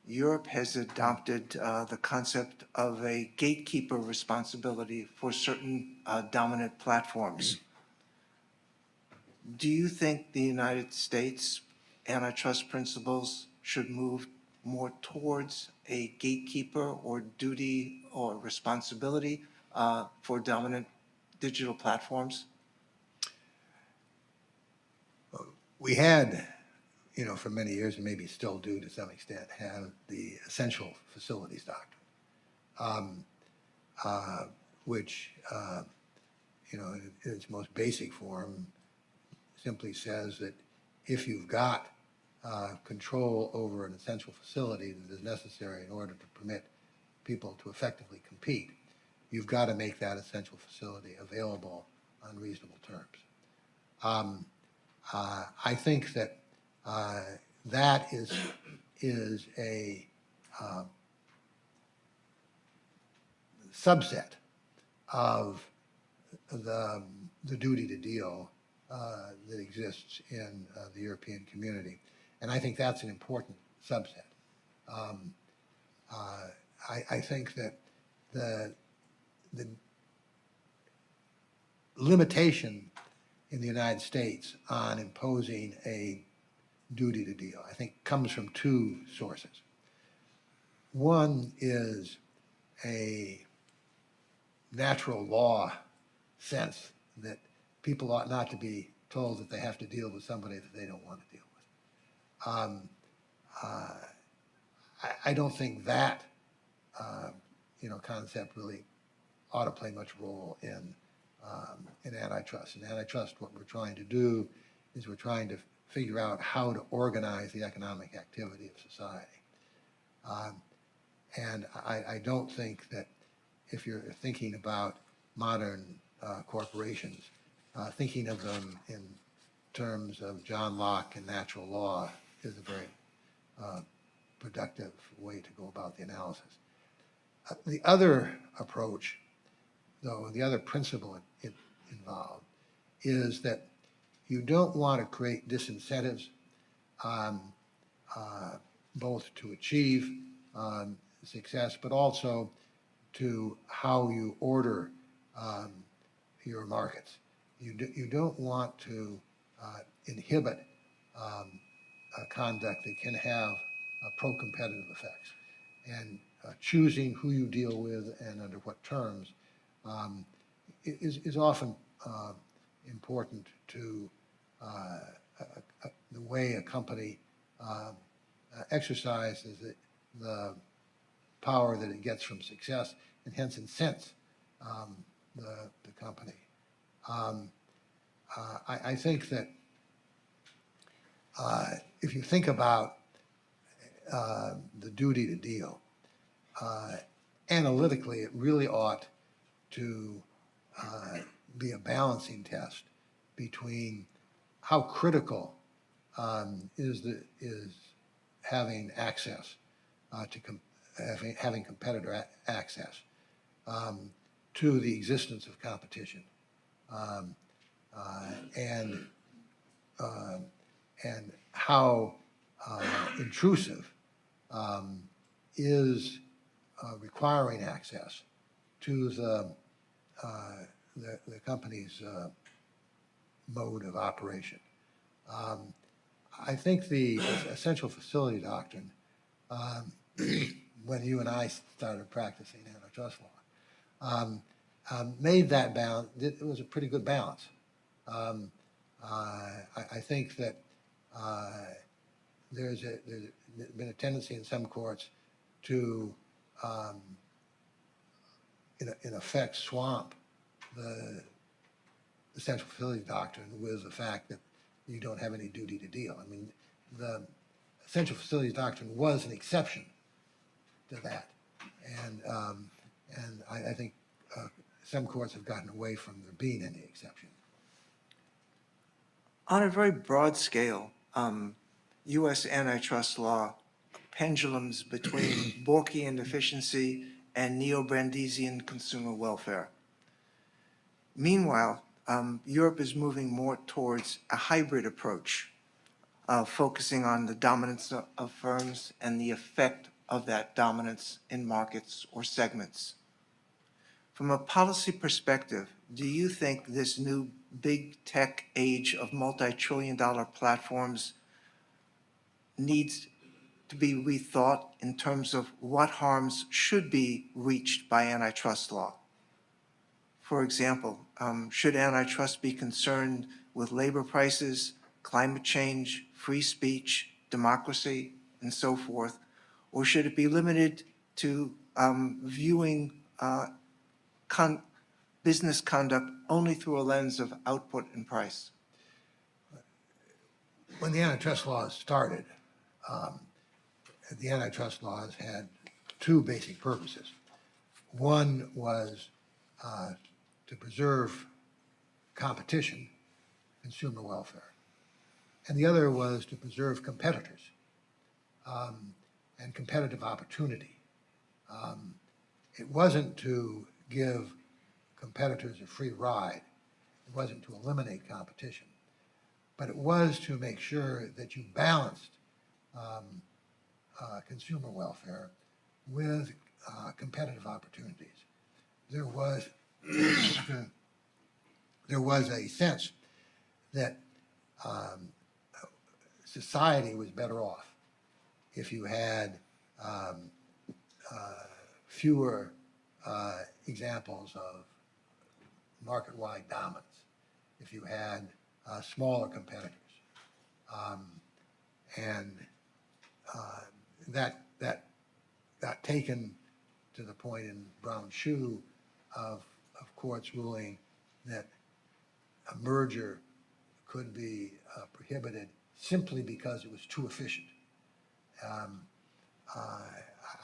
Europe has adopted the concept of a gatekeeper responsibility for certain dominant platforms. Do you think the United States antitrust principles should move more towards a gatekeeper or duty or responsibility for dominant digital platforms? We had, for many years, and maybe still do to some extent, have the essential facilities doctrine, which, in its most basic form, simply says that if you've got control over an essential facility that is necessary in order to permit people to effectively compete, you've got to make that essential facility available on reasonable terms. I think that that is a subset of the duty to deal that exists in the European community. And I think that's an important subset. I think that the limitation in the United States on imposing a duty to deal, I think, comes from two sources. One is a natural law sense that people ought not to be told that they have to deal with somebody that they don't want to deal with. I don't think that concept really ought to play much role in antitrust. In antitrust, what we're trying to do is we're trying to figure out how to organize the economic activity of society. And I don't think that if you're thinking about modern corporations, thinking of them in terms of John Locke and natural law is a very productive way to go about the analysis. The other approach, though, the other principle involved is that you don't want to create disincentives, um, both to achieve success, but also to how you order your markets. You don't want to inhibit conduct that can have pro-competitive effects. And choosing who you deal with and under what terms is often important to the way a company exercises the power that it gets from success, and hence incents the company. I think that if you think about the duty to deal, analytically, it really ought to be a balancing test between how critical is having access having competitor access to the existence of competition, and how intrusive is requiring access to the company's mode of operation. I think the essential facility doctrine, when you and I started practicing antitrust law, made that balance. It was a pretty good balance. I think that there's been a tendency in some courts to, in effect, swamp the essential facility doctrine with the fact that you don't have any duty to deal. I mean, the essential facilities doctrine was an exception to that, and I think some courts have gotten away from there being any exception. On a very broad scale, U.S. antitrust law pendulums between Borkian efficiency and neo-Brandesian consumer welfare. Meanwhile, Europe is moving more towards a hybrid approach, focusing on the dominance of firms and the effect of that dominance in markets or segments. From a policy perspective, do you think this new big tech age of multi-trillion-dollar platforms needs to be rethought in terms of what harms should be reached by antitrust law? For example, should antitrust be concerned with labor prices, climate change, free speech, democracy, and so forth? Or should it be limited to viewing business conduct only through a lens of output and price? When the antitrust laws started, the antitrust laws had two basic purposes. One was to preserve competition, consumer welfare, and the other was to preserve competitors and competitive opportunity. It wasn't to give competitors a free ride. It wasn't to eliminate competition, but it was to make sure that you balanced consumer welfare with competitive opportunities. There was a sense that society was better off if you had fewer examples of market-wide dominance, if you had smaller competitors. And that got taken to the point in Brown Shoe of courts ruling that a merger could be prohibited simply because it was too efficient.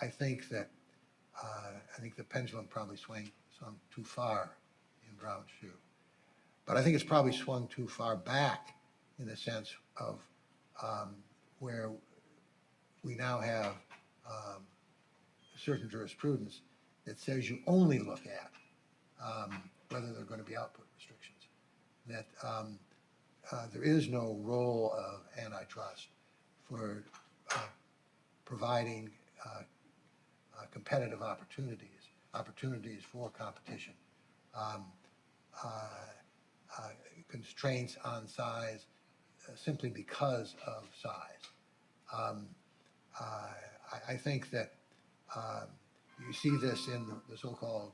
I think that the pendulum probably swung too far in Brown Shoe, but I think it's probably swung too far back in the sense of where we now have certain jurisprudence that says you only look at whether there are going to be output restrictions. That there is no role of antitrust for providing competitive opportunities for competition, constraints on size simply because of size. I think that you see this in the so-called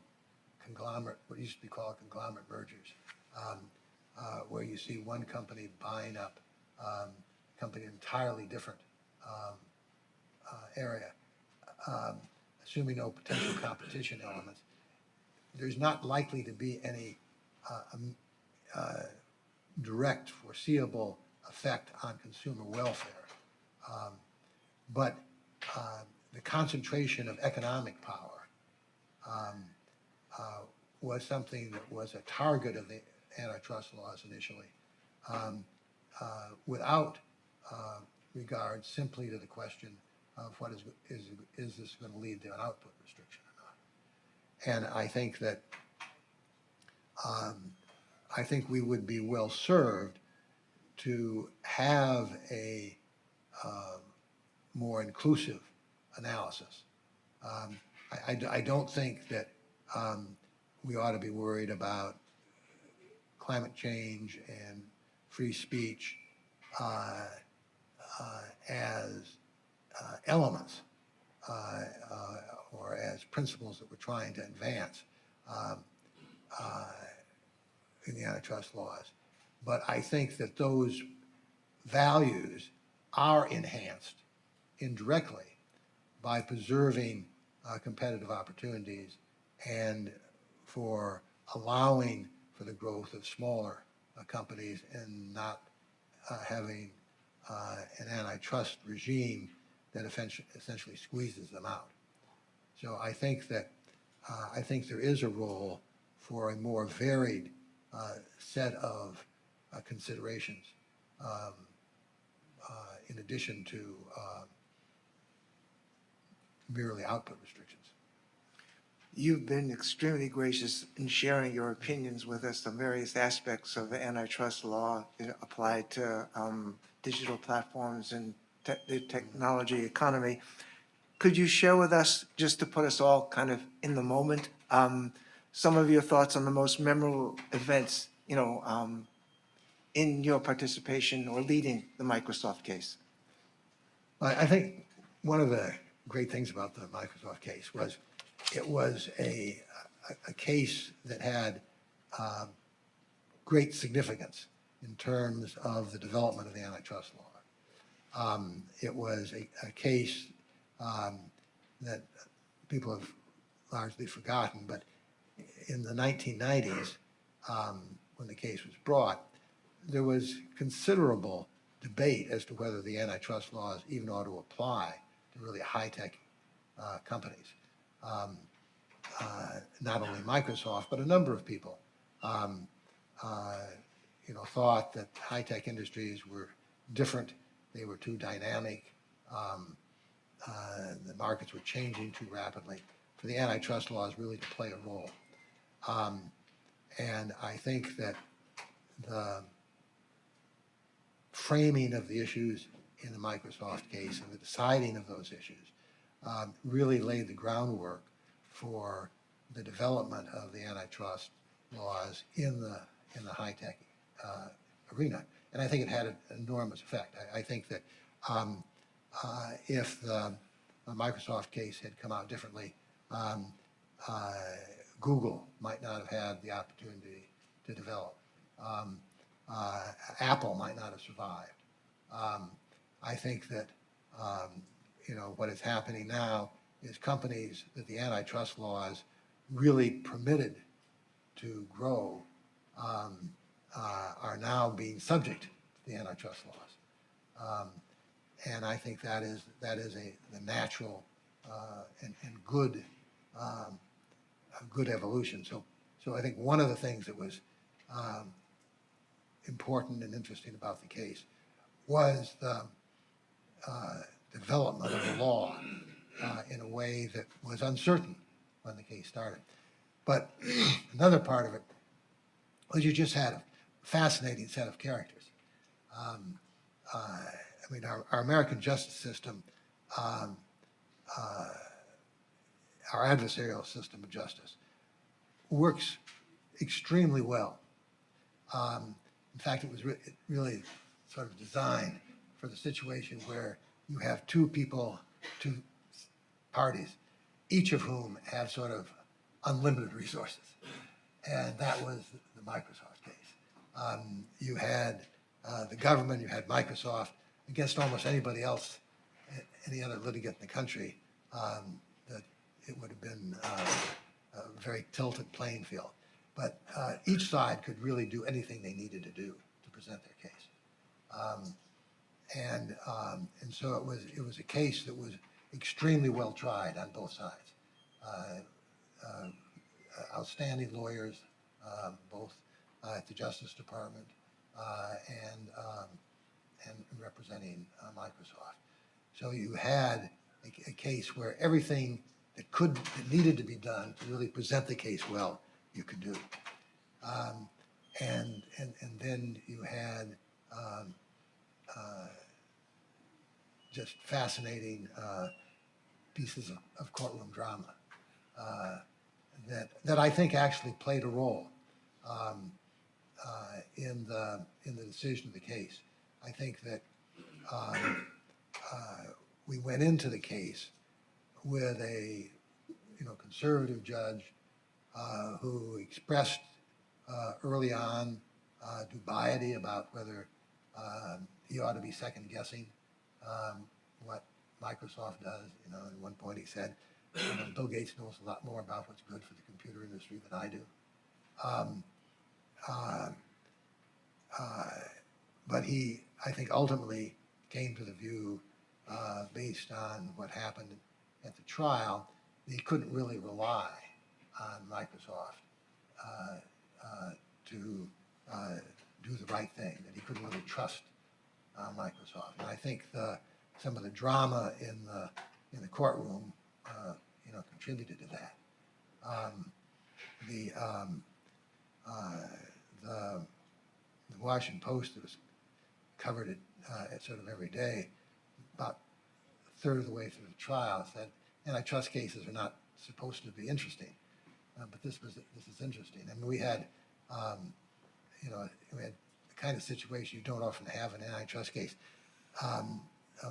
conglomerate, what used to be called conglomerate mergers, where you see one company buying up a company in an entirely different area, assuming no potential competition elements. There's not likely to be any direct foreseeable effect on consumer welfare. But the concentration of economic power was something that was a target of the antitrust laws initially, without regard simply to the question of what is this going to lead to an output restriction or not. And I think that I think we would be well served to have a more inclusive analysis. I don't think that we ought to be worried about climate change and free speech as elements or as principles that we're trying to advance in the antitrust laws. But I think that those values are enhanced indirectly by preserving competitive opportunities and for allowing for the growth of smaller companies and not having an antitrust regime that essentially squeezes them out. So I think that I think there is a role for a more varied set of considerations in addition to merely output restrictions. You've been extremely gracious in sharing your opinions with us on various aspects of the antitrust law applied to digital platforms and the technology economy. Could you share with us, just to put us all kind of in the moment, some of your thoughts on the most memorable events, in your participation or leading the Microsoft case? I think one of the great things about the Microsoft case was it was a case that had great significance in terms of the development of the antitrust law. It was a case that people have largely forgotten, but in the 1990s, when the case was brought, there was considerable debate as to whether the antitrust laws even ought to apply to really high-tech companies. Not only Microsoft, but a number of people, thought that high-tech industries were different. They were too dynamic. The markets were changing too rapidly for the antitrust laws really to play a role. And I think that the framing of the issues in the Microsoft case and the deciding of those issues really laid the groundwork for the development of the antitrust laws in the high-tech arena. And I think it had an enormous effect. I think that if the Microsoft case had come out differently, Google might not have had the opportunity to develop. Apple might not have survived. I think that what is happening now is companies that the antitrust laws really permitted to grow are now being subject to the antitrust laws. And I think that is the natural and good evolution. So I think one of the things that was important and interesting about the case was the development of the law in a way that was uncertain when the case started. But another part of it was you just had a fascinating set of characters. I mean, our American justice system, um, our adversarial system of justice, works extremely well. In fact, it was really sort of designed for the situation where you have two people, two parties, each of whom have sort of unlimited resources. And that was the Microsoft case. You had the government, you had Microsoft against almost anybody else, any other litigant in the country, that it would have been a very tilted playing field. But each side could really do anything they needed to do to present their case. And so it was a case that was extremely well tried on both sides. Outstanding lawyers, both at the Justice Department and representing Microsoft. So you had a case where everything that needed to be done to really present the case well, you could do. And then you had just fascinating pieces of courtroom drama that I think actually played a role in the decision of the case. I think that we went into the case with a conservative judge who expressed early on dubiety about whether he ought to be second guessing what Microsoft does. At one point he said, Bill Gates knows a lot more about what's good for the computer industry than I do. But he, I think, ultimately came to the view, based on what happened at the trial, that he couldn't really rely on Microsoft to do the right thing, that he couldn't really trust Microsoft. And I think some of the drama in the courtroom, contributed to that. The Washington Post that was covered it sort of every day, about a third of the way through the trial, said antitrust cases are not supposed to be interesting, but this is interesting. I mean, we had the kind of situation you don't often have in an antitrust case.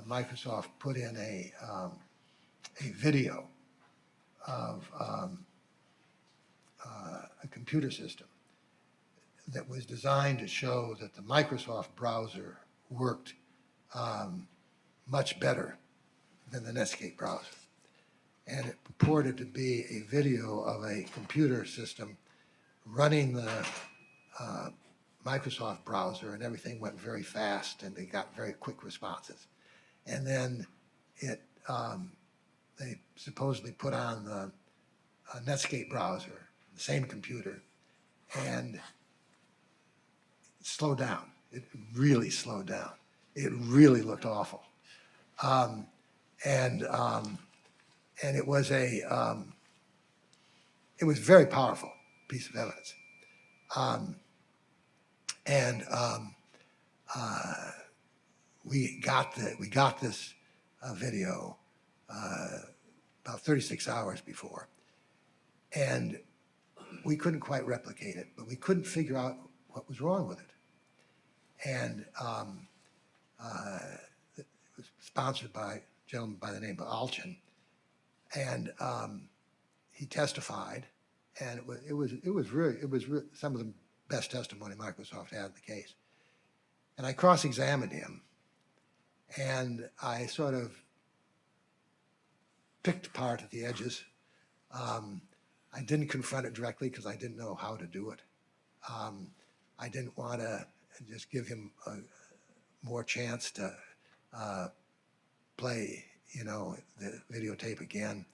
Microsoft put in a video of a computer system that was designed to show that the Microsoft browser worked much better than the Netscape browser. And it purported to be a video of a computer system running the Microsoft browser, and everything went very fast, and they got very quick responses. And then they supposedly put on the Netscape browser, the same computer, and it slowed down. It really slowed down. It really looked awful. And it was a very powerful piece of evidence. We got this video about 36 hours before, and we couldn't quite replicate it, but we couldn't figure out what was wrong with it. And it was sponsored by a gentleman by the name of Alchin, and he testified, and it was really some of the best testimony Microsoft had in the case. And I cross-examined him, and I sort of picked apart at the edges. I didn't confront it directly because I didn't know how to do it. I didn't want to just give him more chance to play, the videotape again.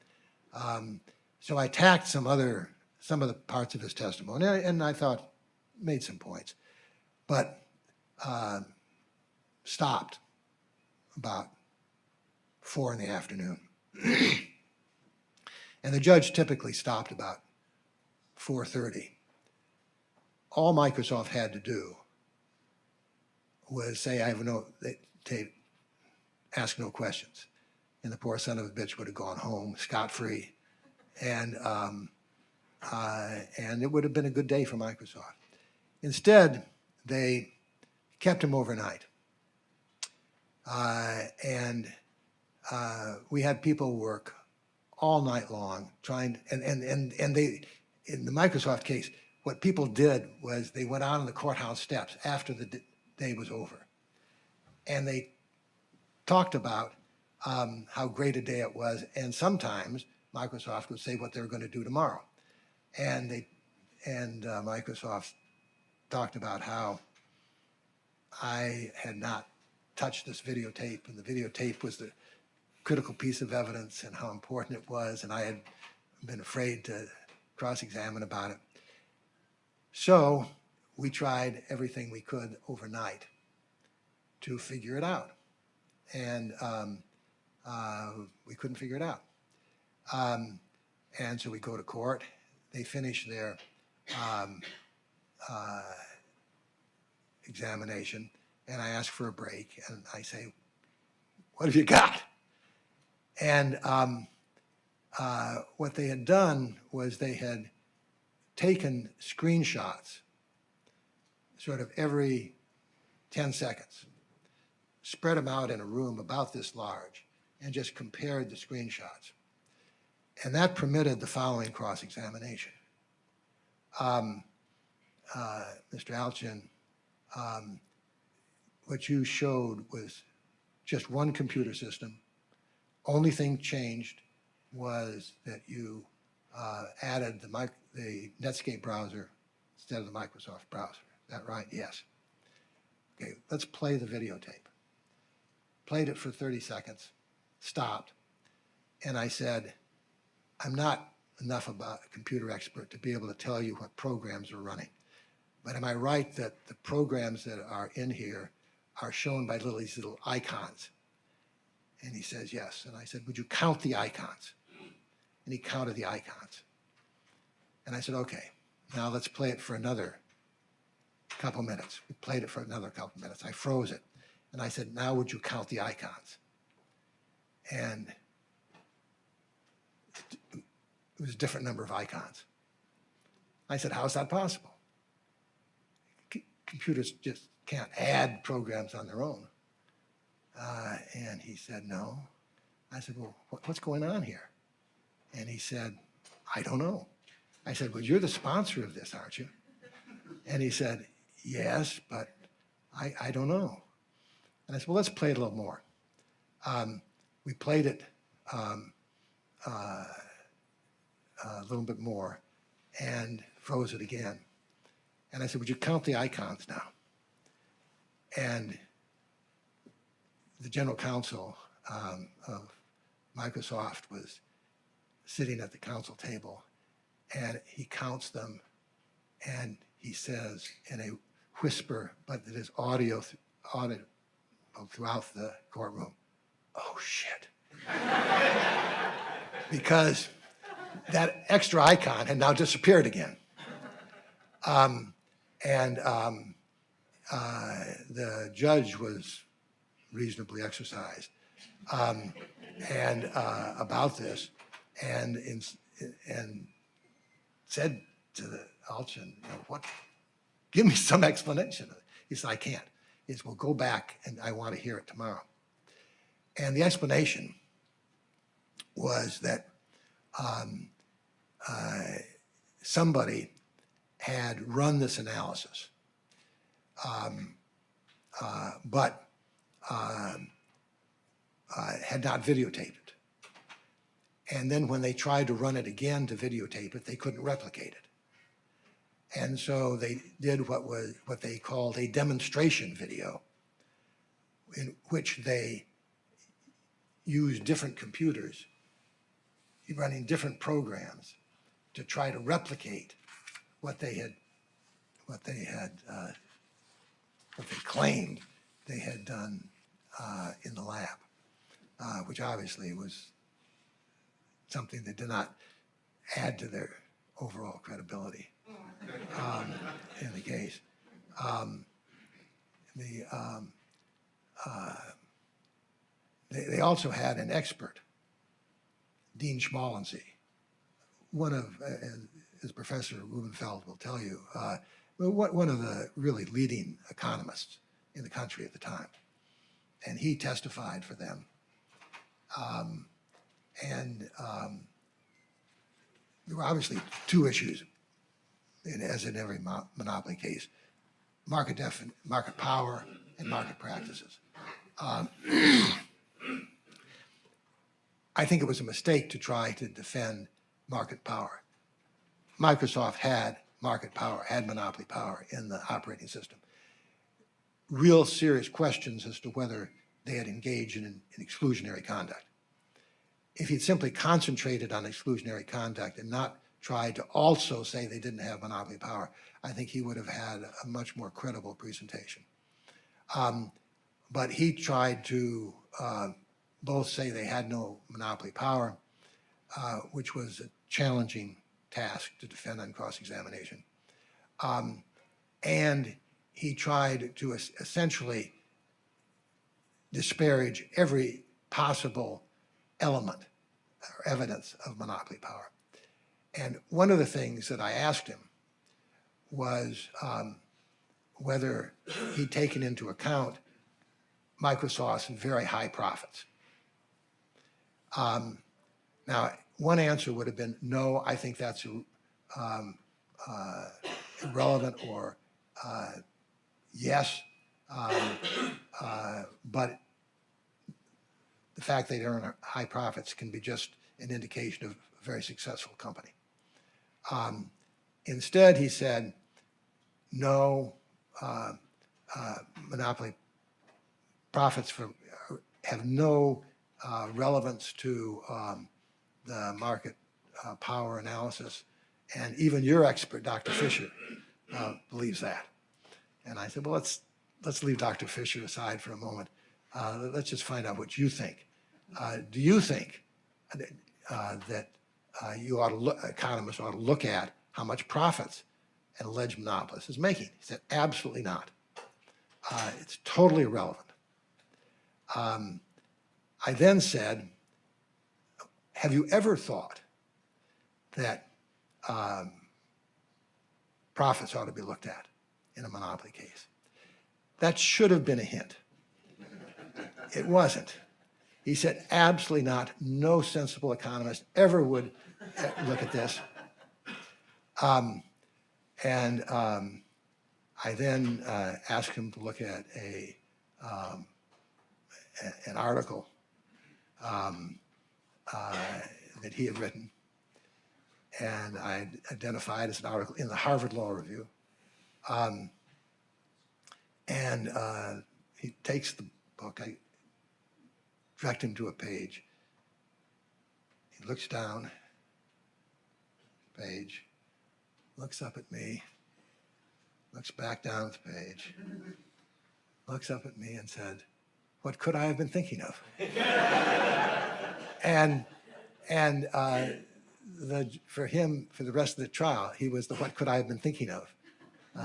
So I attacked some of the parts of his testimony, and I thought made some points, but stopped about 4 in the afternoon. And the judge typically stopped about 4:30. All Microsoft had to do was say, I have no, they ask no questions. And the poor son of a bitch would have gone home scot-free. And it would have been a good day for Microsoft. Instead, they kept him overnight. We had people work all night long trying, and they, in the Microsoft case, what people did was they went out on the courthouse steps after the day was over. And they talked about how great a day it was. And sometimes Microsoft would say what they were going to do tomorrow. And Microsoft talked about how I had not touched this videotape, and the videotape was the critical piece of evidence and how important it was, and I had been afraid to cross-examine about it. So we tried everything we could overnight to figure it out, and we couldn't figure it out. And so we go to court. They finish their examination, and I ask for a break, and I say, "What have you got?" And what they had done was they had taken screenshots sort of every 10 seconds, spread them out in a room about this large, and just compared the screenshots. And that permitted the following cross-examination. Mr. Alchin, what you showed was just one computer system. Only thing changed was that you added the Netscape browser instead of the Microsoft browser. Is that right? Yes. Okay, let's play the videotape. Played it for 30 seconds, stopped, and I said, I'm not enough of a computer expert to be able to tell you what programs are running. But am I right that the programs that are in here are shown by these little icons? And he says, yes. And I said, would you count the icons? And he counted the icons. And I said, okay, now let's play it for another couple minutes. We played it for another couple minutes. I froze it. And I said, now would you count the icons? And it was a different number of icons. I said, how is that possible? Computers just can't add programs on their own. And he said, no. I said, well, what's going on here? And he said, I don't know. I said, well, you're the sponsor of this, aren't you? And he said, yes, but I don't know. And I said, well, let's play it a little more. We played it a little bit more and froze it again. And I said, would you count the icons now? And the general counsel of Microsoft was sitting at the counsel table, and he counts them, and he says in a whisper, but that is audible throughout the courtroom, oh shit. Because that extra icon had now disappeared again. The judge was reasonably exercised about this, and said to the Alchin, give me some explanation. He said, I can't. He said, well, go back, and I want to hear it tomorrow. And the explanation was that somebody had run this analysis, but had not videotaped it. And then when they tried to run it again to videotape it, they couldn't replicate it. And so they did what they called a demonstration video, in which they used different computers running different programs to try to replicate what they claimed they had done in the lab, which obviously was something that did not add to their overall credibility in the case. They also had an expert, Dean Schmalensee, one of, as Professor Rubenfeld will tell you, one of the really leading economists in the country at the time. And he testified for them. There were obviously two issues, as in every monopoly case: market power and market practices. I think it was a mistake to try to defend market power. Microsoft had market power, had monopoly power in the operating system. Real serious questions as to whether they had engaged in exclusionary conduct. If he'd simply concentrated on exclusionary conduct and not tried to also say they didn't have monopoly power, I think he would have had a much more credible presentation. But he tried to both say they had no monopoly power, which was a challenging task to defend on cross-examination. And he tried to essentially disparage every possible element or evidence of monopoly power. And one of the things that I asked him was whether he'd taken into account Microsoft's very high profits. Now, one answer would have been, no, I think that's irrelevant, or yes, but the fact they earn high profits can be just an indication of a very successful company. Instead, he said, no, monopoly profits have no relevance to the market power analysis, and even your expert, Dr. Fisher, believes that. And I said, well, let's leave Dr. Fisher aside for a moment. Let's just find out what you think. Do you think that economists ought to look at how much profits an alleged monopolist is making? He said, absolutely not. It's totally irrelevant. I then said, have you ever thought that profits ought to be looked at in a monopoly case? That should have been a hint. It wasn't. He said, absolutely not. No sensible economist ever would look at this. I then asked him to look at an article that he had written, and I identified as an article in the Harvard Law Review. He takes the book. I direct him to a page. He looks down the page, looks up at me, looks back down the page, looks up at me and said, what could I have been thinking of? For him, for the rest of the trial, he was the what could I have been thinking of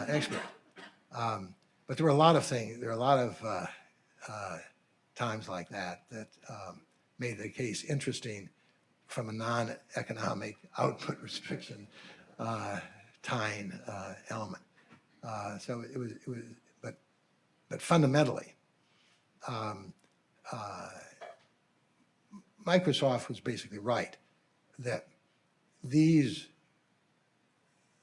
expert. But there were a lot of things, there were a lot of times like that made the case interesting from a non-economic output restriction tying element. So it was, but fundamentally, Microsoft was basically right that these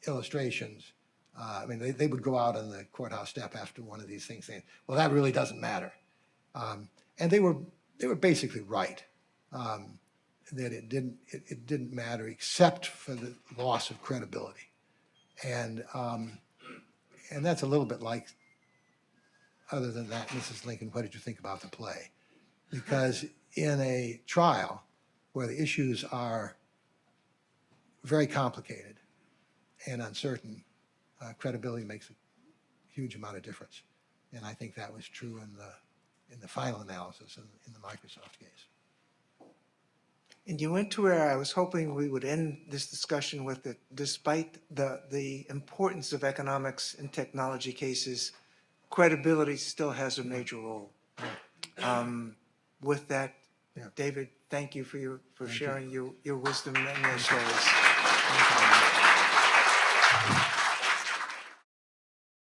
illustrations, I mean, they would go out on the courthouse step after one of these things saying, well, that really doesn't matter. And they were basically right that it didn't matter except for the loss of credibility. And that's a little bit like, other than that, Mrs. Lincoln, what did you think about the play? Because in a trial where the issues are very complicated and uncertain, credibility makes a huge amount of difference. And I think that was true in the final analysis in the Microsoft case. And you went to where I was hoping we would end this discussion with it. Despite the importance of economics in technology cases, credibility still has a major role. With that, Yeah. David, thank you for sharing your wisdom and your stories.